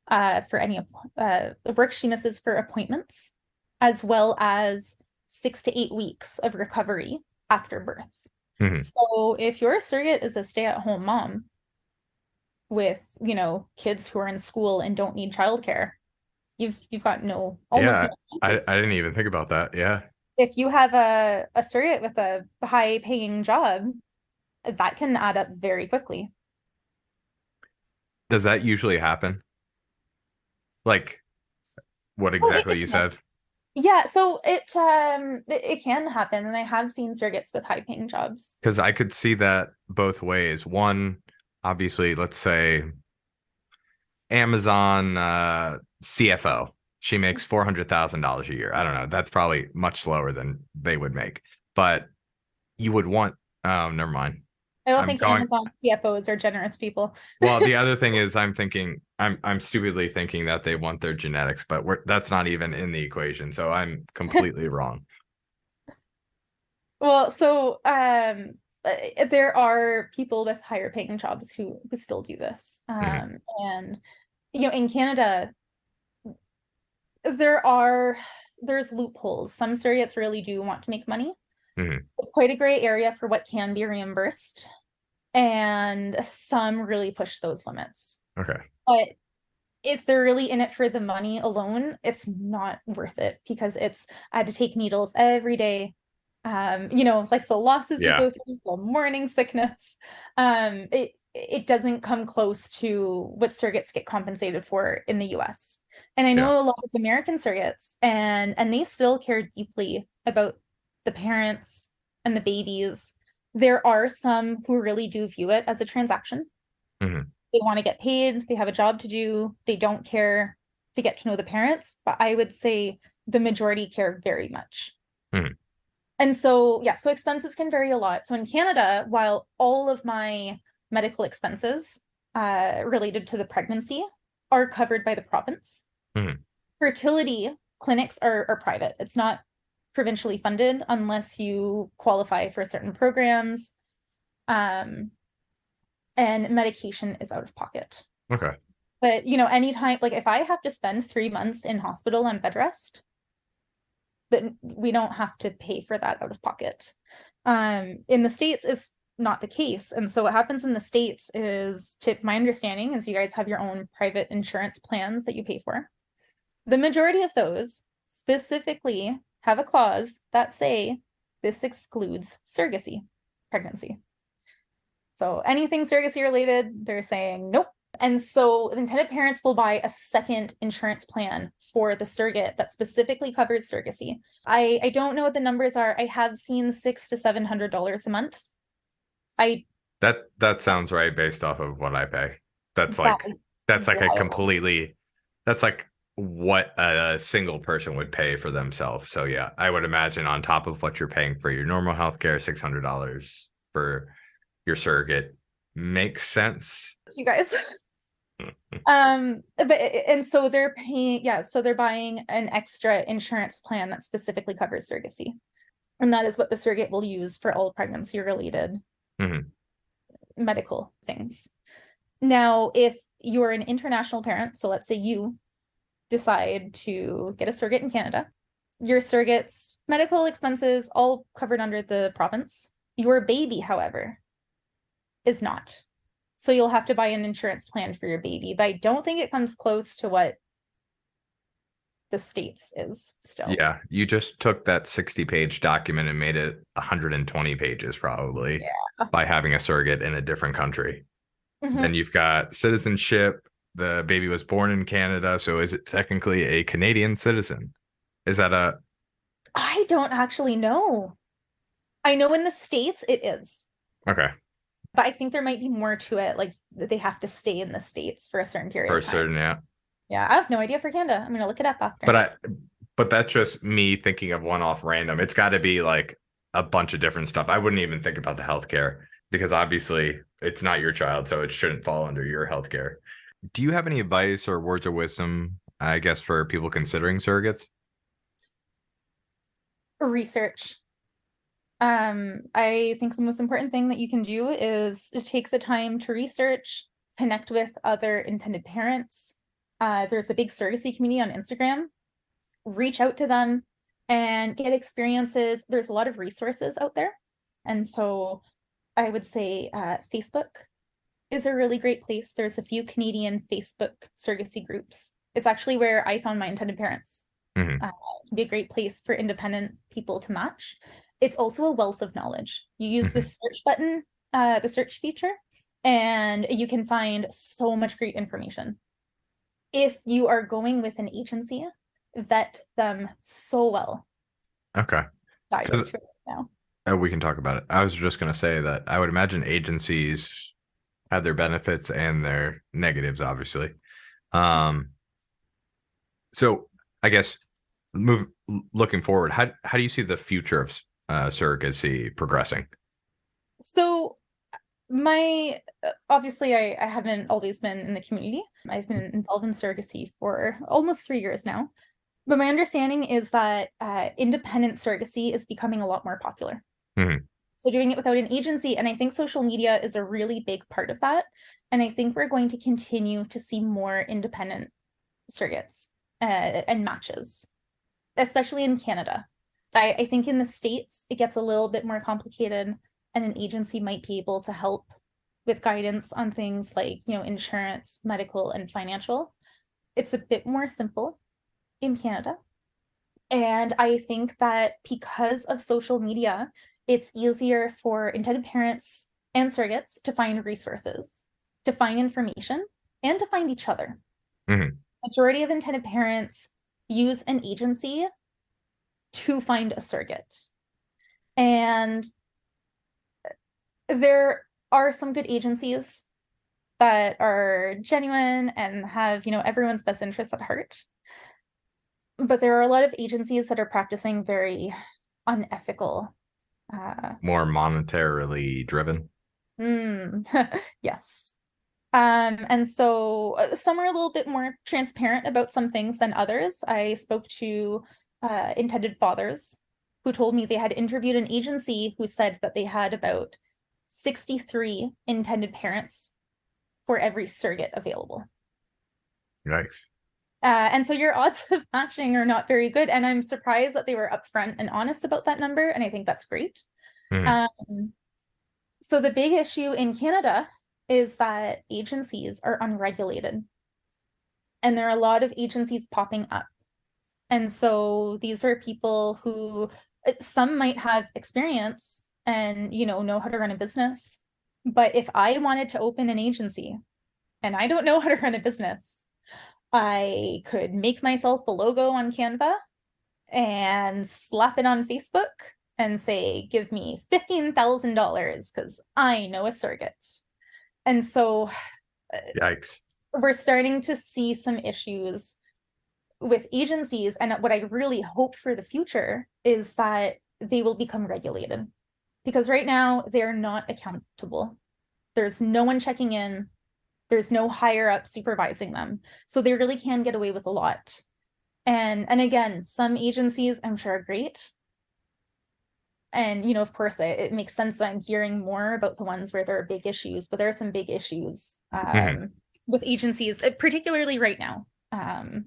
for any work she misses for appointments, as well as 6 to 8 weeks of recovery after birth. Hmm. So if your surrogate is a stay-at-home mom with, kids who are in school and don't need childcare, you've got almost no Yeah, I, expenses. I didn't even think about that. Yeah. If you have a surrogate with a high paying job, that can add up very quickly. Does that usually happen? Like what Oh, exactly you it can. said? Yeah, so it can happen, and I have seen surrogates with high paying jobs. Because I could see that both ways. One, obviously, let's say Amazon CFO. She makes $400,000 a year. I don't know. That's probably much lower than they would make. But you would want. Oh, never mind. I don't I'm think going. Amazon CFOs are generous people. Well, the other thing is, I'm stupidly thinking that they want their genetics, but that's not even in the equation. So I'm completely wrong. Well, so there are people with higher paying jobs who still do this. Hmm. And in Canada, there are there's loopholes. Some surrogates really do want to make money. Hmm. It's quite a gray area for what can be reimbursed, and some really push those limits. Okay. But if they're really in it for the money alone, it's not worth it because I had to take needles every day. Like the losses you Yeah. go through, the morning sickness. It doesn't come close to what surrogates get compensated for in the US. And I Yeah. know a lot of American surrogates, and they still care deeply about the parents and the babies. There are some who really do view it as a transaction. Hmm. They want to get paid, they have a job to do, they don't care to get to know the parents, but I would say the majority care very much. Hmm. And so, yeah, so expenses can vary a lot. So in Canada, while all of my medical expenses related to the pregnancy are covered by the province, Hmm. fertility clinics are private. It's not provincially funded unless you qualify for certain programs. Um, and medication is out of pocket. Okay. But anytime, like if I have to spend 3 months in hospital on bed rest, then we don't have to pay for that out of pocket. In the States, it's not the case. And so what happens in the States is, to my understanding, is you guys have your own private insurance plans that you pay for. The majority of those specifically have a clause that say this excludes surrogacy pregnancy. So anything surrogacy related, they're saying nope. And so intended parents will buy a second insurance plan for the surrogate that specifically covers surrogacy. I don't know what the numbers are. I have seen $600 to $700 a month. I That sounds right based off of what I pay. That's That like is that's like a wild. completely that's like what a single person would pay for themselves. So yeah, I would imagine on top of what you're paying for your normal healthcare, $600 for your surrogate makes sense. You guys. But and so they're paying, yeah, so they're buying an extra insurance plan that specifically covers surrogacy. And that is what the surrogate will use for all pregnancy related Hmm. medical things. Now, if you're an international parent, so let's say you decide to get a surrogate in Canada, your surrogate's medical expenses all covered under the province. Your baby, however, is not. So you'll have to buy an insurance plan for your baby, but I don't think it comes close to what the States is still. Yeah, you just took that 60-page document and made it 120 pages probably Yeah. by having a surrogate in a different country. Then Mhm. you've got citizenship. The baby was born in Canada, so is it technically a Canadian citizen? Is that I don't actually know. I know in the States it is. Okay. But I think there might be more to it, like they have to stay in the States for a certain period For of time. certain, yeah. Yeah, I have no idea for Canada. I'm gonna look it up But after. I but that's just me thinking of one off random. It's got to be like a bunch of different stuff. I wouldn't even think about the healthcare because obviously it's not your child, so it shouldn't fall under your healthcare. Do you have any advice or words of wisdom, I guess, for people considering surrogates? Research. I think the most important thing that you can do is to take the time to research, connect with other intended parents. There's a big surrogacy community on Instagram. Reach out to them and get experiences. There's a lot of resources out there. And so I would say Facebook is a really great place. There's a few Canadian Facebook surrogacy groups. It's actually where I found my intended parents. Mm-hmm. It can be a great place for independent people to match. It's also a wealth of knowledge. You use the Mm-hmm. search button, the search feature, and you can find so much great information. If you are going with an agency, vet them so well. Okay. Dive Because into it now. we can talk about it. I was just going to say that I would imagine agencies have their benefits and their negatives, obviously. Um, so I guess move looking forward, how do you see the future of surrogacy progressing? So my obviously I haven't always been in the community. I've been involved in surrogacy for almost 3 years now. But my understanding is that independent surrogacy is becoming a lot more popular. Mm-hmm. So doing it without an agency, and I think social media is a really big part of that. And I think we're going to continue to see more independent surrogates and matches, especially in Canada. I think in the States, it gets a little bit more complicated, and an agency might be able to help with guidance on things like, insurance, medical, and financial. It's a bit more simple in Canada. And I think that because of social media, it's easier for intended parents and surrogates to find resources, to find information, and to find each other. Mm-hmm. Majority of intended parents use an agency to find a surrogate. And there are some good agencies that are genuine and have, everyone's best interest at heart. But there are a lot of agencies that are practicing very unethical. More monetarily driven. Yes. And so some are a little bit more transparent about some things than others. I spoke to intended fathers who told me they had interviewed an agency who said that they had about 63 intended parents for every surrogate available. Yikes. And so your odds of matching are not very good. And I'm surprised that they were upfront and honest about that number. And I think that's great. Mm-hmm. So the big issue in Canada is that agencies are unregulated. And there are a lot of agencies popping up. And so these are people who some might have experience and know how to run a business. But if I wanted to open an agency and I don't know how to run a business, I could make myself a logo on Canva and slap it on Facebook and say, give me $15,000 because I know a surrogate. And so Yikes. we're starting to see some issues with agencies. And what I really hope for the future is that they will become regulated. Because right now, they're not accountable. There's no one checking in. There's no higher up supervising them. So they really can get away with a lot. And again, some agencies I'm sure are great. And, of course, it makes sense that I'm hearing more about the ones where there are big issues, but there are some big issues Mm-hmm. with agencies, particularly right now. And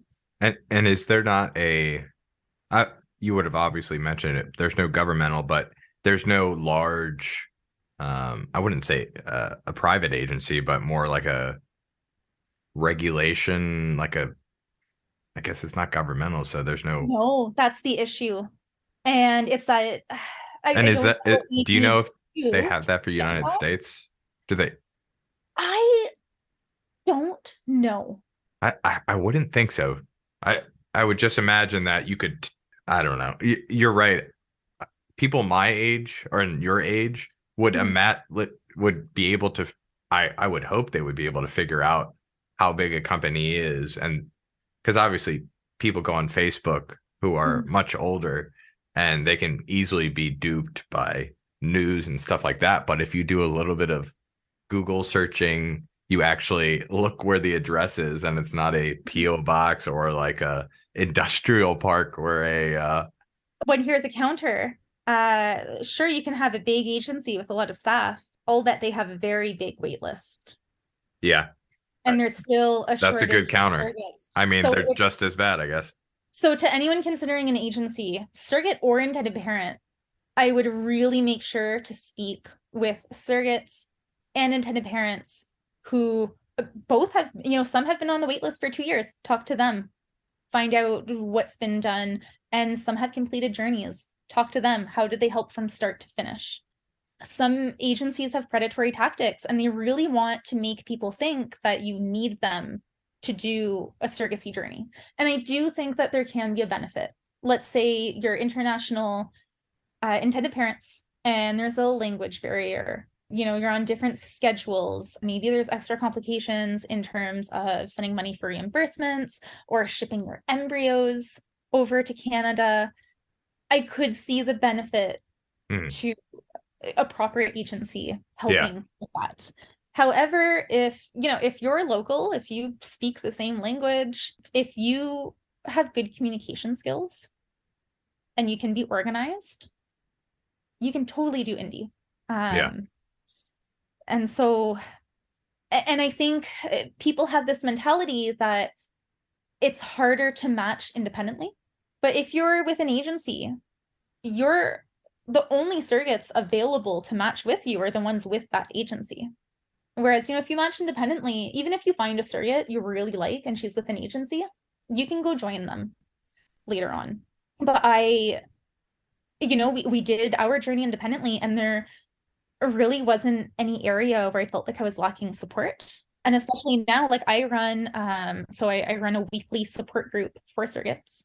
is there not you would have obviously mentioned it. There's no governmental, but there's no large, I wouldn't say a private agency, but more like a regulation, I guess it's not governmental, so there's no. No, that's the issue. And it's that And I is don't that know what it? we Do you need know to if they do have that for get United that. States? Do they? I don't know. I wouldn't think so. I I would just imagine that you could. I don't know. You're right. People my age or in your age would a Mhm. mat would be able to, I would hope they would be able to figure out how big a company is. And because obviously people go on Facebook who are Mhm. much older and they can easily be duped by news and stuff like that. But if you do a little bit of Google searching, you actually look where the address is and it's not a PO box or like a industrial park or a When here's a counter, sure, you can have a big agency with a lot of staff. I'll bet they have a very big wait list. yeah, And there's still a that's a shortage good of counter. surrogates. I mean, So they're it's just as bad, I guess. so to anyone considering an agency, surrogate or intended parent, I would really make sure to speak with surrogates and intended parents who both have, some have been on the wait list for 2 years. Talk to them, find out what's been done, and some have completed journeys. Talk to them. How did they help from start to finish? Some agencies have predatory tactics and they really want to make people think that you need them to do a surrogacy journey. And I do think that there can be a benefit. Let's say you're international intended parents and there's a language barrier. You're on different schedules. Maybe there's extra complications in terms of sending money for reimbursements or shipping your embryos over to Canada. I could see the benefit Mhm. to a proper agency Yeah, helping with that. However, if you're local, if you speak the same language, if you have good communication skills and you can be organized, you can totally do indie. yeah, Um, and so, and I think people have this mentality that it's harder to match independently. But if you're with an agency, you're the only surrogates available to match with you are the ones with that agency. Whereas, if you match independently, even if you find a surrogate you really like and she's with an agency, you can go join them later on. But we did our journey independently, and there really wasn't any area where I felt like I was lacking support. And especially now, like I run a weekly support group for surrogates.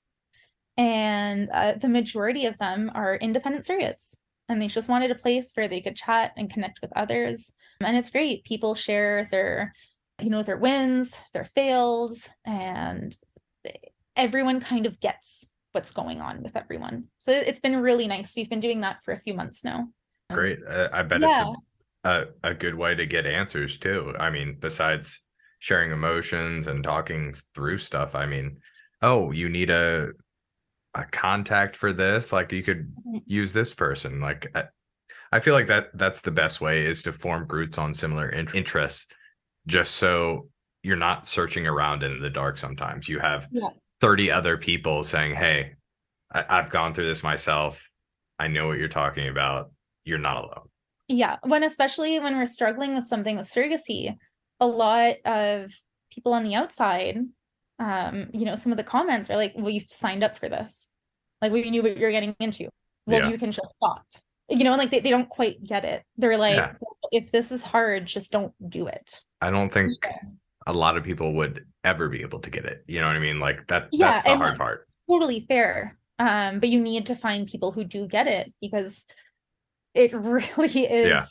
And the majority of them are independent surrogates. And they just wanted a place where they could chat and connect with others. And it's great. People share their wins, their fails, and everyone kind of gets what's going on with everyone. So it's been really nice. We've been doing that for a few months now. great. I bet it's Yeah. a good way to get answers too. I mean, besides sharing emotions and talking through stuff. I mean, oh, you need a contact for this, like you could use this person. Like I feel like that's the best way is to form groups on similar interests, just so you're not searching around in the dark. Sometimes you have Yeah. 30 other people saying, hey, I've gone through this myself, I know what you're talking about, you're not alone. Yeah, especially when we're struggling with something with surrogacy, a lot of people on the outside, some of the comments are like, well, you've signed up for this. Like, we knew what you're getting into. Well, Yeah, you can just stop. And like they don't quite get it. They're like, yeah, well, if this is hard, just don't do it. I don't think a lot of people would ever be able to get it, you know what I mean? Like Yeah, that's the and hard that's part. totally fair. But you need to find people who do get it because it really Yeah.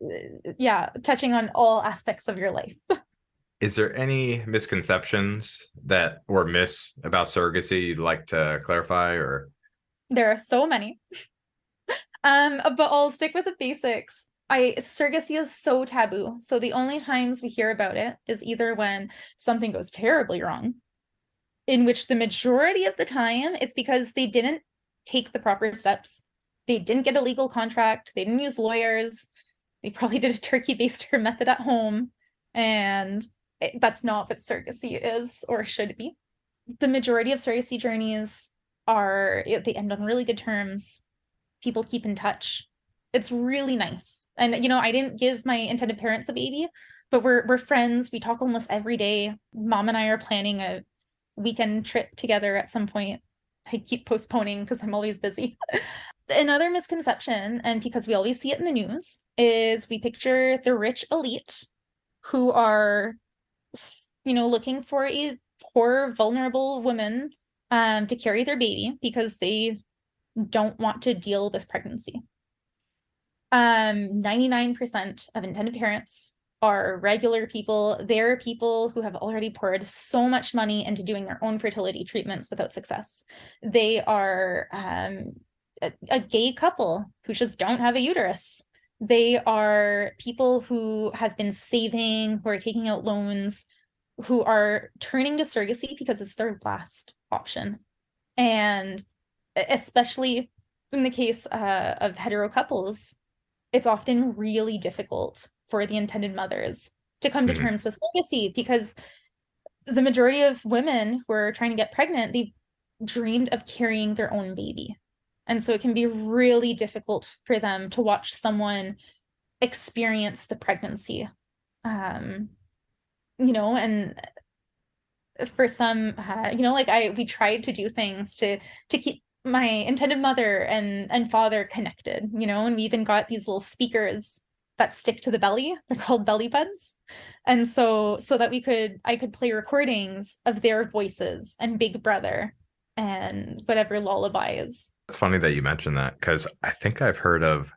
is, yeah, touching on all aspects of your life. Is there any misconceptions that or myths about surrogacy you'd like to clarify or There are so many. But I'll stick with the basics. Surrogacy is so taboo. So the only times we hear about it is either when something goes terribly wrong, in which the majority of the time it's because they didn't take the proper steps. They didn't get a legal contract, they didn't use lawyers, they probably did a turkey baster method at home, and that's not what surrogacy is or should be. The majority of surrogacy journeys they end on really good terms. People keep in touch. It's really nice. And I didn't give my intended parents a baby, but we're friends. We talk almost every day. Mom and I are planning a weekend trip together at some point. I keep postponing because I'm always busy. Another misconception, and because we always see it in the news, is we picture the rich elite who are, looking for a poor, vulnerable woman to carry their baby because they don't want to deal with pregnancy. 99% of intended parents are regular people. They're people who have already poured so much money into doing their own fertility treatments without success. They are a gay couple who just don't have a uterus. They are people who have been saving, who are taking out loans, who are turning to surrogacy because it's their last option. And especially in the case of hetero couples, it's often really difficult for the intended mothers to come to Mhm. terms with surrogacy because the majority of women who are trying to get pregnant, they've dreamed of carrying their own baby. And so it can be really difficult for them to watch someone experience the pregnancy. Um, and for some, we tried to do things to keep my intended mother and father connected, and we even got these little speakers that stick to the belly. They're called belly buds. And so that I could play recordings of their voices and Big Brother and whatever lullabies. It's funny that you mentioned that because I think I've heard of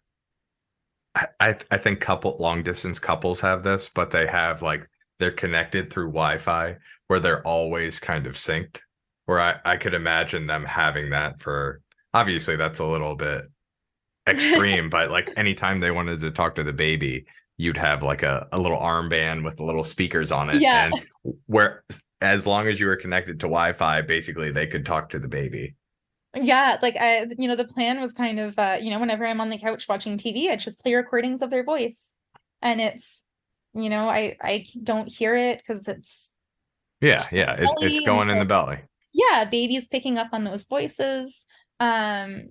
I think long distance couples have this, but they have like they're connected through Wi-Fi where they're always kind of synced. Where I could imagine them having that for obviously that's a little bit extreme, but like anytime they wanted to talk to the baby, you'd have like a little armband with the little speakers on it. Yeah. And where as long as you were connected to Wi-Fi, basically they could talk to the baby. Yeah, the plan was kind of, whenever I'm on the couch watching TV, I just play recordings of their voice. And it's, I don't hear it because it's Yeah, just in yeah. the It's belly. And going in the so, belly. yeah, babies picking up on those voices. Um,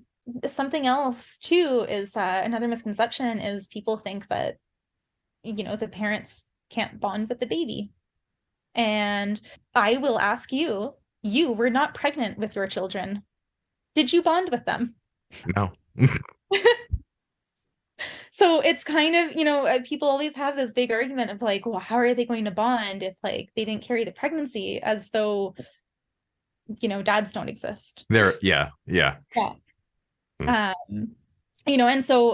Something else too is another misconception is people think that, the parents can't bond with the baby. And I will ask you, you were not pregnant with your children. Did you bond with them? No. So it's kind of, people always have this big argument of like, well, how are they going to bond if like they didn't carry the pregnancy as though, dads don't exist. There, yeah, yeah. Yeah. Hmm. And so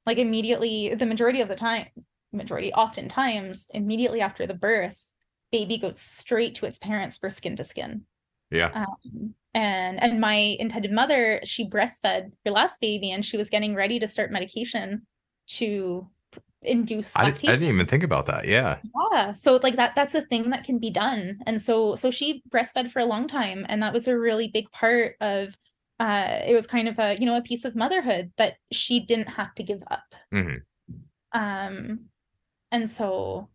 like immediately the oftentimes immediately after the birth, baby goes straight to its parents for skin to skin. Yeah. And my intended mother, she breastfed her last baby and she was getting ready to start medication to induce I lactation. didn't even think about that. Yeah. Yeah. So like that's a thing that can be done. And so she breastfed for a long time. And that was a really big part of it was kind of a piece of motherhood that she didn't have to give up. Hmm. Um and so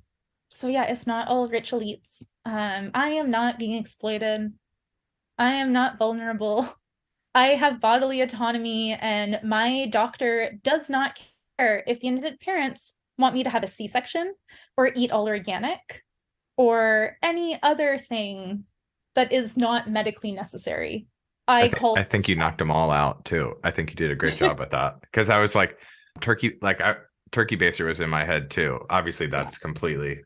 yeah, it's not all rich elites. I am not being exploited. I am not vulnerable. I have bodily autonomy, and my doctor does not care if the intended parents want me to have a C-section or eat all organic or any other thing that is not medically necessary. I I call think you knocked them all out too. I think you did a great job with that because I was like turkey turkey baster was in my head too. Obviously yeah. that's completely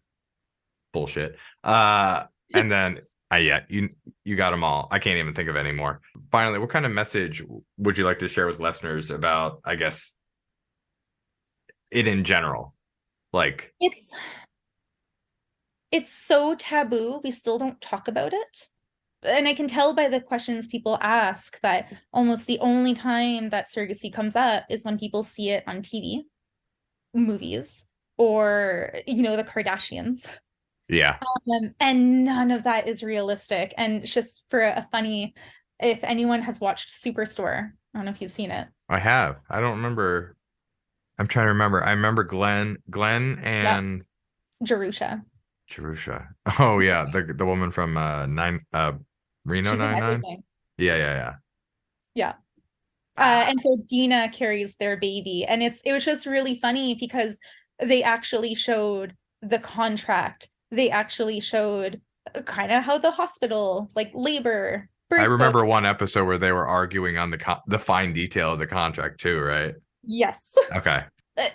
bullshit. And then yeah, you got them all. I can't even think of any more. Finally, what kind of message would you like to share with listeners about, I guess, it in general? Like, It's so taboo. We still don't talk about it. And I can tell by the questions people ask that almost the only time that surrogacy comes up is when people see it on TV, movies, or the Kardashians. yeah, And none of that is realistic. And just for a funny, if anyone has watched Superstore, I don't know if you've seen it. I have. I don't remember. I'm trying to remember. I remember Glenn Yeah, and Jerusha. Jerusha. Oh yeah, the woman from Reno She's in 99. everything. Yeah, yeah, yeah. Yeah. Ah, And so Dina carries their baby, and it was just really funny because they actually showed the contract. They actually showed kind of how the hospital, like labor, I birth book. remember one episode where they were arguing on the fine detail of the contract too, right? Yes. Okay.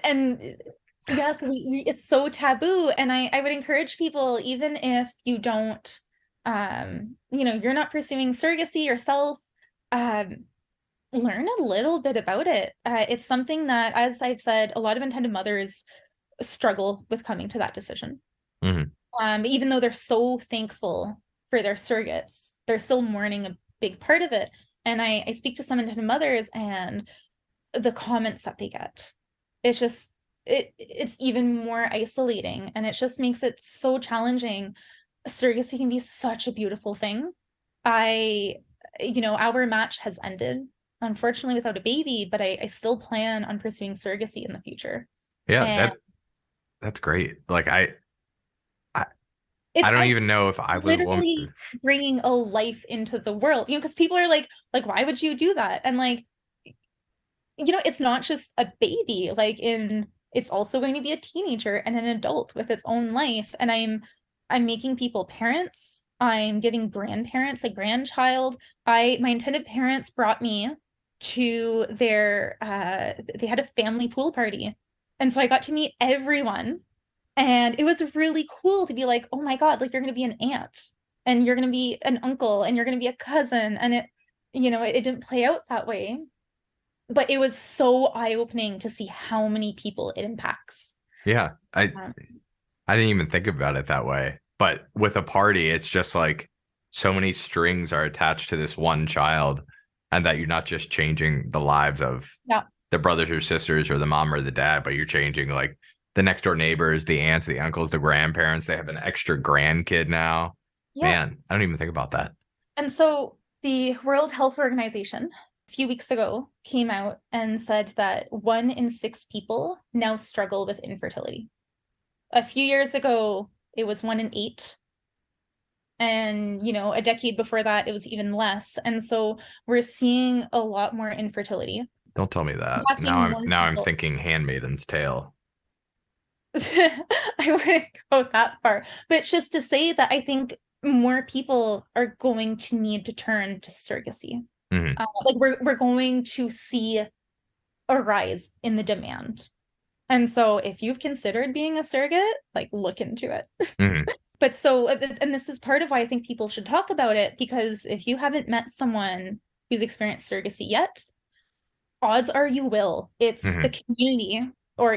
And yes, it's so taboo. And I would encourage people, even if you don't, you're not pursuing surrogacy yourself, um, learn a little bit about it. It's something that, as I've said, a lot of intended mothers struggle with coming to that decision. Hmm. Even though they're so thankful for their surrogates, they're still mourning a big part of it. And I speak to some intended mothers, and the comments that they get, it's just it's even more isolating, and it just makes it so challenging. Surrogacy can be such a beautiful thing. I, our match has ended, unfortunately, without a baby, but I still plan on pursuing surrogacy in the future. Yeah, And that's great. Like I, I it's don't I'm even know if I would want. literally bringing a life into the world, because people are like, why would you do that? And like, it's not just a baby, it's also going to be a teenager and an adult with its own life. And I'm making people parents. I'm giving grandparents a grandchild. My intended parents brought me to their they had a family pool party. And so I got to meet everyone. And it was really cool to be like, oh my God, like you're gonna be an aunt and you're gonna be an uncle and you're gonna be a cousin. And it didn't play out that way, but it was so eye-opening to see how many people it impacts. Yeah, Um, I didn't even think about it that way. But with a party, it's just like so many strings are attached to this one child, and that you're not just changing the lives of yeah, the brothers or sisters or the mom or the dad, but you're changing like the next door neighbors, the aunts, the uncles, the grandparents. They have an extra grandkid now. yeah. Man, I don't even think about that. And so the World Health Organization a few weeks ago came out and said that 1 in 6 people now struggle with infertility. A few years ago, it was 1 in 8. And, a decade before that, it was even less. And so we're seeing a lot more infertility, Don't tell me that. Now impacting I'm more now I'm people. thinking Handmaiden's Tale. I wouldn't go that far, but just to say that I think more people are going to need to turn to surrogacy. Hmm. Like we're going to see a rise in the demand. And so if you've considered being a surrogate, like look into it. Hmm. But so, and this is part of why I think people should talk about it, because if you haven't met someone who's experienced surrogacy yet, odds are you will. It's the Hmm. community, or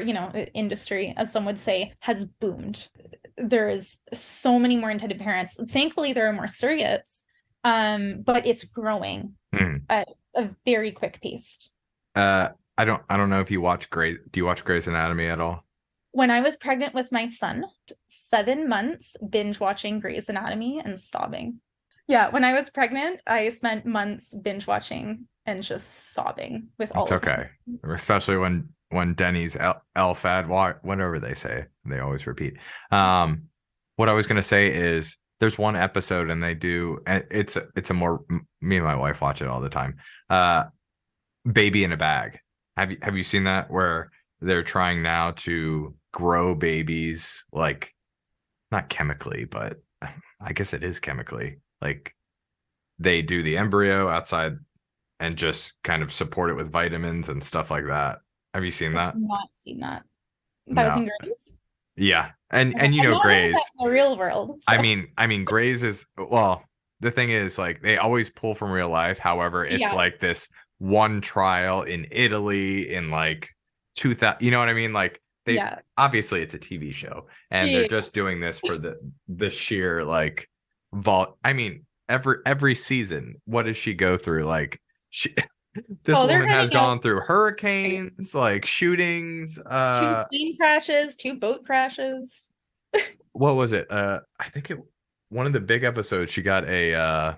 industry, as some would say, has boomed. There is so many more intended parents. Thankfully, there are more surrogates, but it's growing Hmm. at a very quick pace. Uh, I don't know if you watch Grey. Do you watch Grey's Anatomy at all? When I was pregnant with my son, 7 months binge watching Grey's Anatomy and sobbing. Yeah, when I was pregnant, I spent months binge watching and just sobbing with It's all of my okay, kids. especially when Denny's Elfad, whatever they say, they always repeat. What I was gonna say is there's one episode and they do, and it's a more me and my wife watch it all the time. Uh, Baby in a Bag. Have you seen that where they're trying now to grow babies like not chemically, but I guess it is chemically. Like they do the embryo outside and just kind of support it with vitamins and stuff like that. Have you seen I've that? not seen that. That was No. in Grey's. Yeah. Okay. And I'm not like that Grays. in the real world, I so mean, I mean Grays is well, the thing is like they always pull from real life. However, it's yeah, like this one trial in Italy in like 2000, you know what I mean? Like they yeah, obviously it's a TV show and they're yeah. just doing this for the sheer like I mean, every season, what does she go through? Like she this Oh, they're woman has running out. gone through hurricanes, like shootings. 2 plane crashes, 2 boat crashes. What was it? I think it one of the big episodes. She got a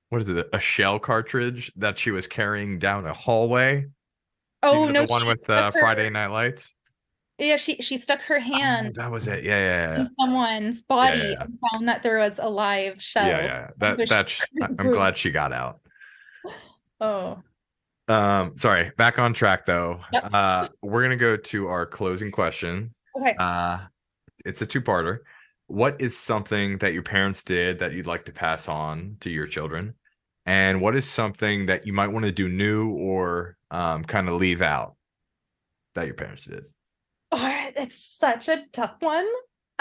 what is it? A shell cartridge that she was carrying down a hallway. You Oh know the no, one she with stuck the her. Friday Night Lights. Yeah, she stuck her Oh, hand that was it. Yeah, yeah, in someone's yeah, body yeah, and found that there was a live yeah, shell. yeah. And so she I'm grew. glad she got out. Oh, Sorry. Back on track though. yep. We're gonna go to our closing question. Okay. Uh, it's a two-parter. What is something that your parents did that you'd like to pass on to your children? And what is something that you might want to do new or kind of leave out that your parents did? Oh, it's such a tough one.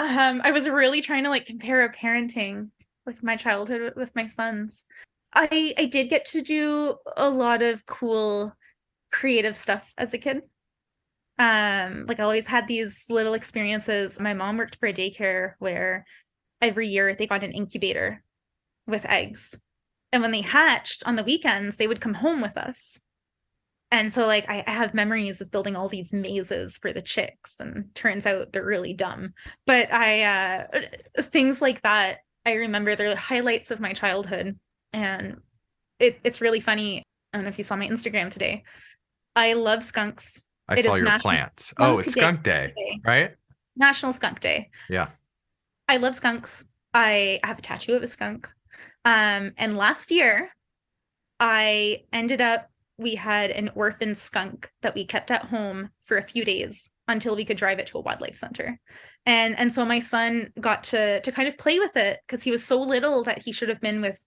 I was really trying to like compare a parenting, like my childhood with my son's. I did get to do a lot of cool creative stuff as a kid. Like I always had these little experiences. My mom worked for a daycare where every year they got an incubator with eggs. And when they hatched on the weekends, they would come home with us. And so like I have memories of building all these mazes for the chicks, and turns out they're really dumb. But I things like that, I remember they're the highlights of my childhood. And it's really funny. I don't know if you saw my Instagram today. I love skunks. I It saw is your National plants. Oh, Skunk it's Day Skunk Day, today. right? National Skunk Day. Yeah. I love skunks. I have a tattoo of a skunk. And last year I ended up, we had an orphan skunk that we kept at home for a few days until we could drive it to a wildlife center. And so my son got to kind of play with it because he was so little that he should have been with,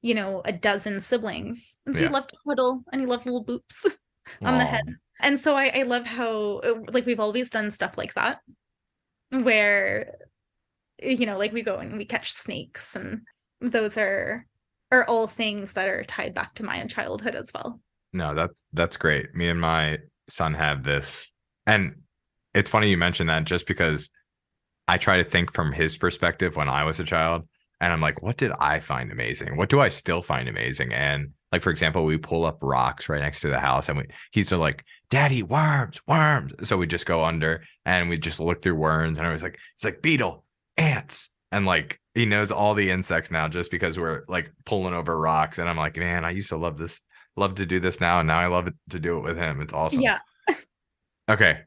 a dozen siblings. And so he Yeah. loved to cuddle and he loved little boops on the head. Oh, And so I love how like we've always done stuff like that where like we go and we catch snakes, and those are all things that are tied back to my childhood as well. no, that's great. Me and my son have this. And it's funny you mentioned that just because I try to think from his perspective when I was a child. And I'm like, what did I find amazing? What do I still find amazing? And like, for example, we pull up rocks right next to the house and he's still like, Daddy, worms, worms. So we just go under and we just look through worms. And I was like, it's like beetle, ants. And like, he knows all the insects now just because we're like pulling over rocks. And I'm like, man, I used to love this, love to do this now. And now I love it to do it with him. It's awesome. Yeah. Okay.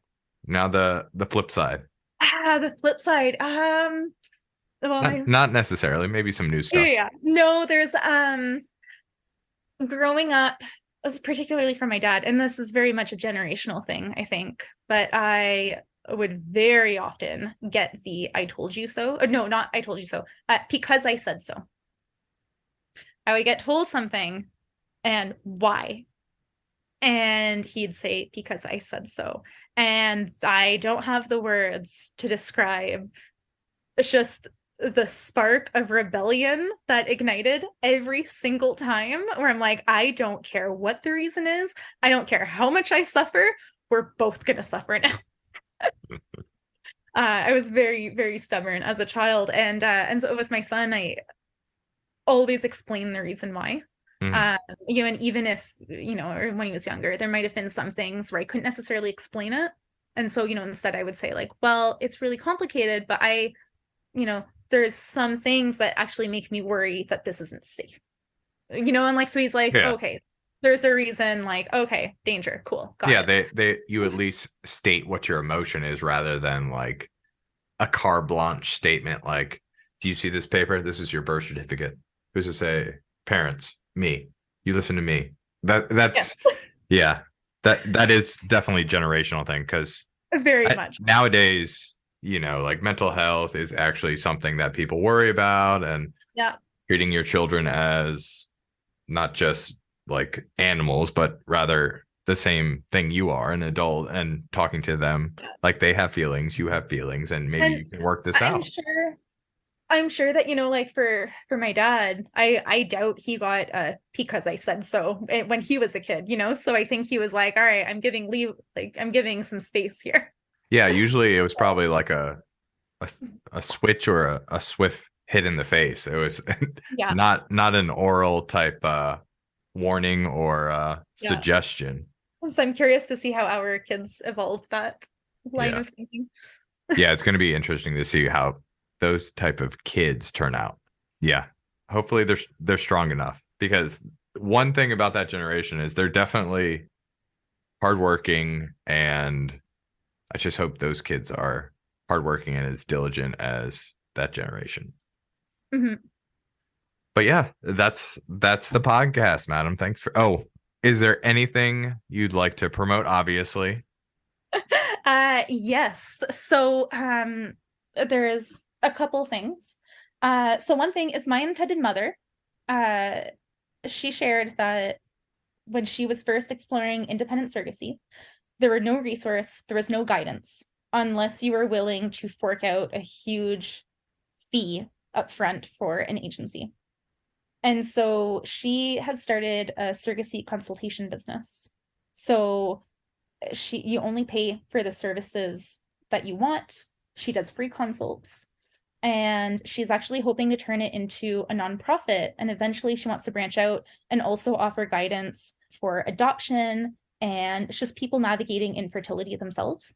Now the flip side. The flip side. Well, Not necessarily, maybe some new stuff. yeah. No, there's growing up, was particularly for my dad, and this is very much a generational thing, I think, but I would very often get the I told you so. No, not I told you so. Because I said so. I would get told something and why? And he'd say, because I said so. And I don't have the words to describe. It's just the spark of rebellion that ignited every single time, where I'm like, I don't care what the reason is. I don't care how much I suffer. We're both going to suffer now. I was very, very stubborn as a child. And so with my son, I always explain the reason why. Mhm. And even if, or when he was younger, there might have been some things where I couldn't necessarily explain it. And so, instead I would say like, well, it's really complicated, but there's some things that actually make me worry that this isn't safe. And like, so he's like, Yeah. okay, there's a reason, like, okay, danger, cool, got Yeah, it. you at least state what your emotion is rather than like a carte blanche statement like, do you see this paper? This is your birth certificate. Who's to say? Parents, me. You listen to me. That's yeah. That is definitely a generational thing because Very much. nowadays, like mental health is actually something that people worry about, and Yeah. treating your children as not just like animals, but rather the same thing you are, an adult, and talking to them like they have feelings, you have feelings, and maybe And you can work this I'm out. sure I'm sure that, like for my dad, I doubt he got because I said so when he was a kid. So I think he was like, all right, I'm giving leave, like I'm giving some space here. Yeah, usually it was probably like a, a switch or a swift hit in the face. It was Yeah. not an oral type warning or Yeah. suggestion. So I'm curious to see how our kids evolve that line Yeah. of thinking. Yeah, it's going to be interesting to see how those type of kids turn out. Yeah. Hopefully they're strong enough, because one thing about that generation is they're definitely hardworking, and I just hope those kids are hardworking and as diligent as that generation. Mm-hmm. But yeah, that's the podcast, madam. Thanks for is there anything you'd like to promote? Obviously. Yes. So there is a couple things. So one thing is my intended mother. Uh, she shared that when she was first exploring independent surrogacy, there were no resource, there was no guidance unless you were willing to fork out a huge fee up front for an agency. And so she has started a surrogacy consultation business. So you only pay for the services that you want. She does free consults. And she's actually hoping to turn it into a nonprofit. And eventually she wants to branch out and also offer guidance for adoption and just people navigating infertility themselves.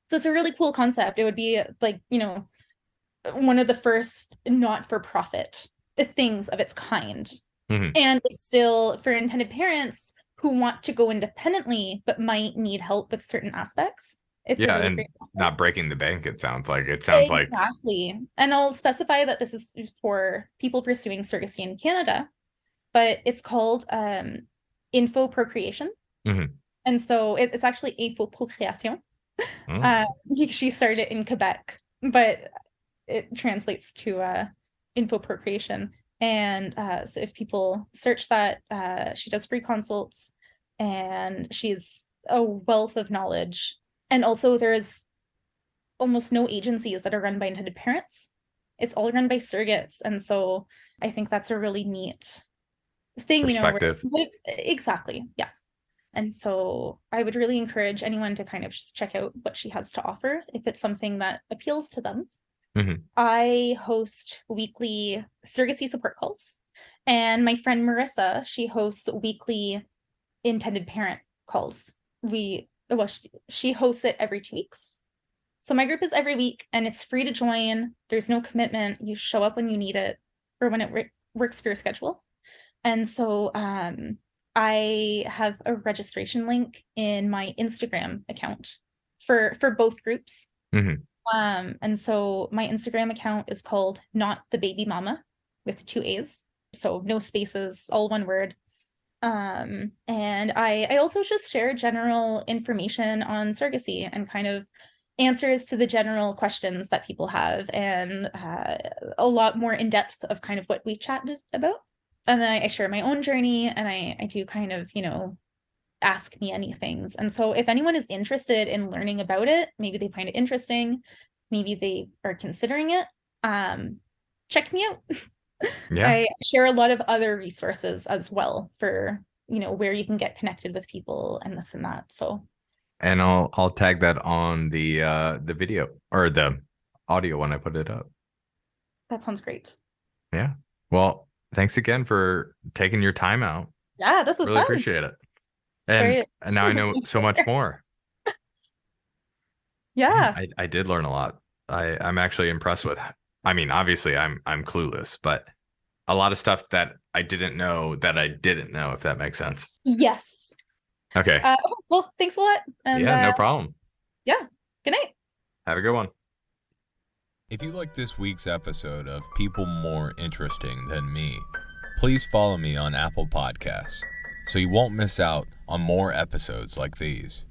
So it's a really cool concept. It would be like, one of the first not-for-profit things of its kind. Mm-hmm. And it's still for intended parents who want to go independently but might need help with certain aspects. It's a really and great not breaking the bank, it sounds like. exactly. And I'll specify that this is for people pursuing surrogacy in Canada, but it's called info procreation. Mm-hmm. And so it's actually info procreation. She started in Quebec, but it translates to info procreation. And so if people search that, she does free consults and she's a wealth of knowledge. And also there's almost no agencies that are run by intended parents. It's all run by surrogates. And so I think that's a really neat thing, Perspective. Exactly. Yeah. And so I would really encourage anyone to kind of just check out what she has to offer if it's something that appeals to them. Mm-hmm. I host weekly surrogacy support calls. And my friend Marissa, she hosts weekly intended parent calls. She hosts it every 2 weeks. So my group is every week and it's free to join. There's no commitment. You show up when you need it or when it works for your schedule. And so I have a registration link in my Instagram account for both groups. Mm-hmm. And so my Instagram account is called Not the Baby Mama with 2 A's. So no spaces, all one word. And I also just share general information on surrogacy and kind of answers to the general questions that people have and a lot more in depth of kind of what we chatted about. And then I share my own journey and I do kind of, ask me anythings. And so if anyone is interested in learning about it, maybe they find it interesting, maybe they are considering it, check me out. Yeah. I share a lot of other resources as well for, where you can get connected with people and this and that. So And I'll tag that on the video or the audio when I put it up. that sounds great. Yeah. Well, thanks again for taking your time out. Yeah, this was really fun. Appreciate it. Sorry. And now I know so much more. Yeah. I did learn a lot. I'm actually impressed with. I mean, obviously I'm clueless, but a lot of stuff that I didn't know, if that makes sense. Yes. Okay. Well, thanks a lot. And yeah, no problem. Yeah. Good night. Have a good one. If you like this week's episode of People More Interesting Than Me, please follow me on Apple Podcasts so you won't miss out on more episodes like these.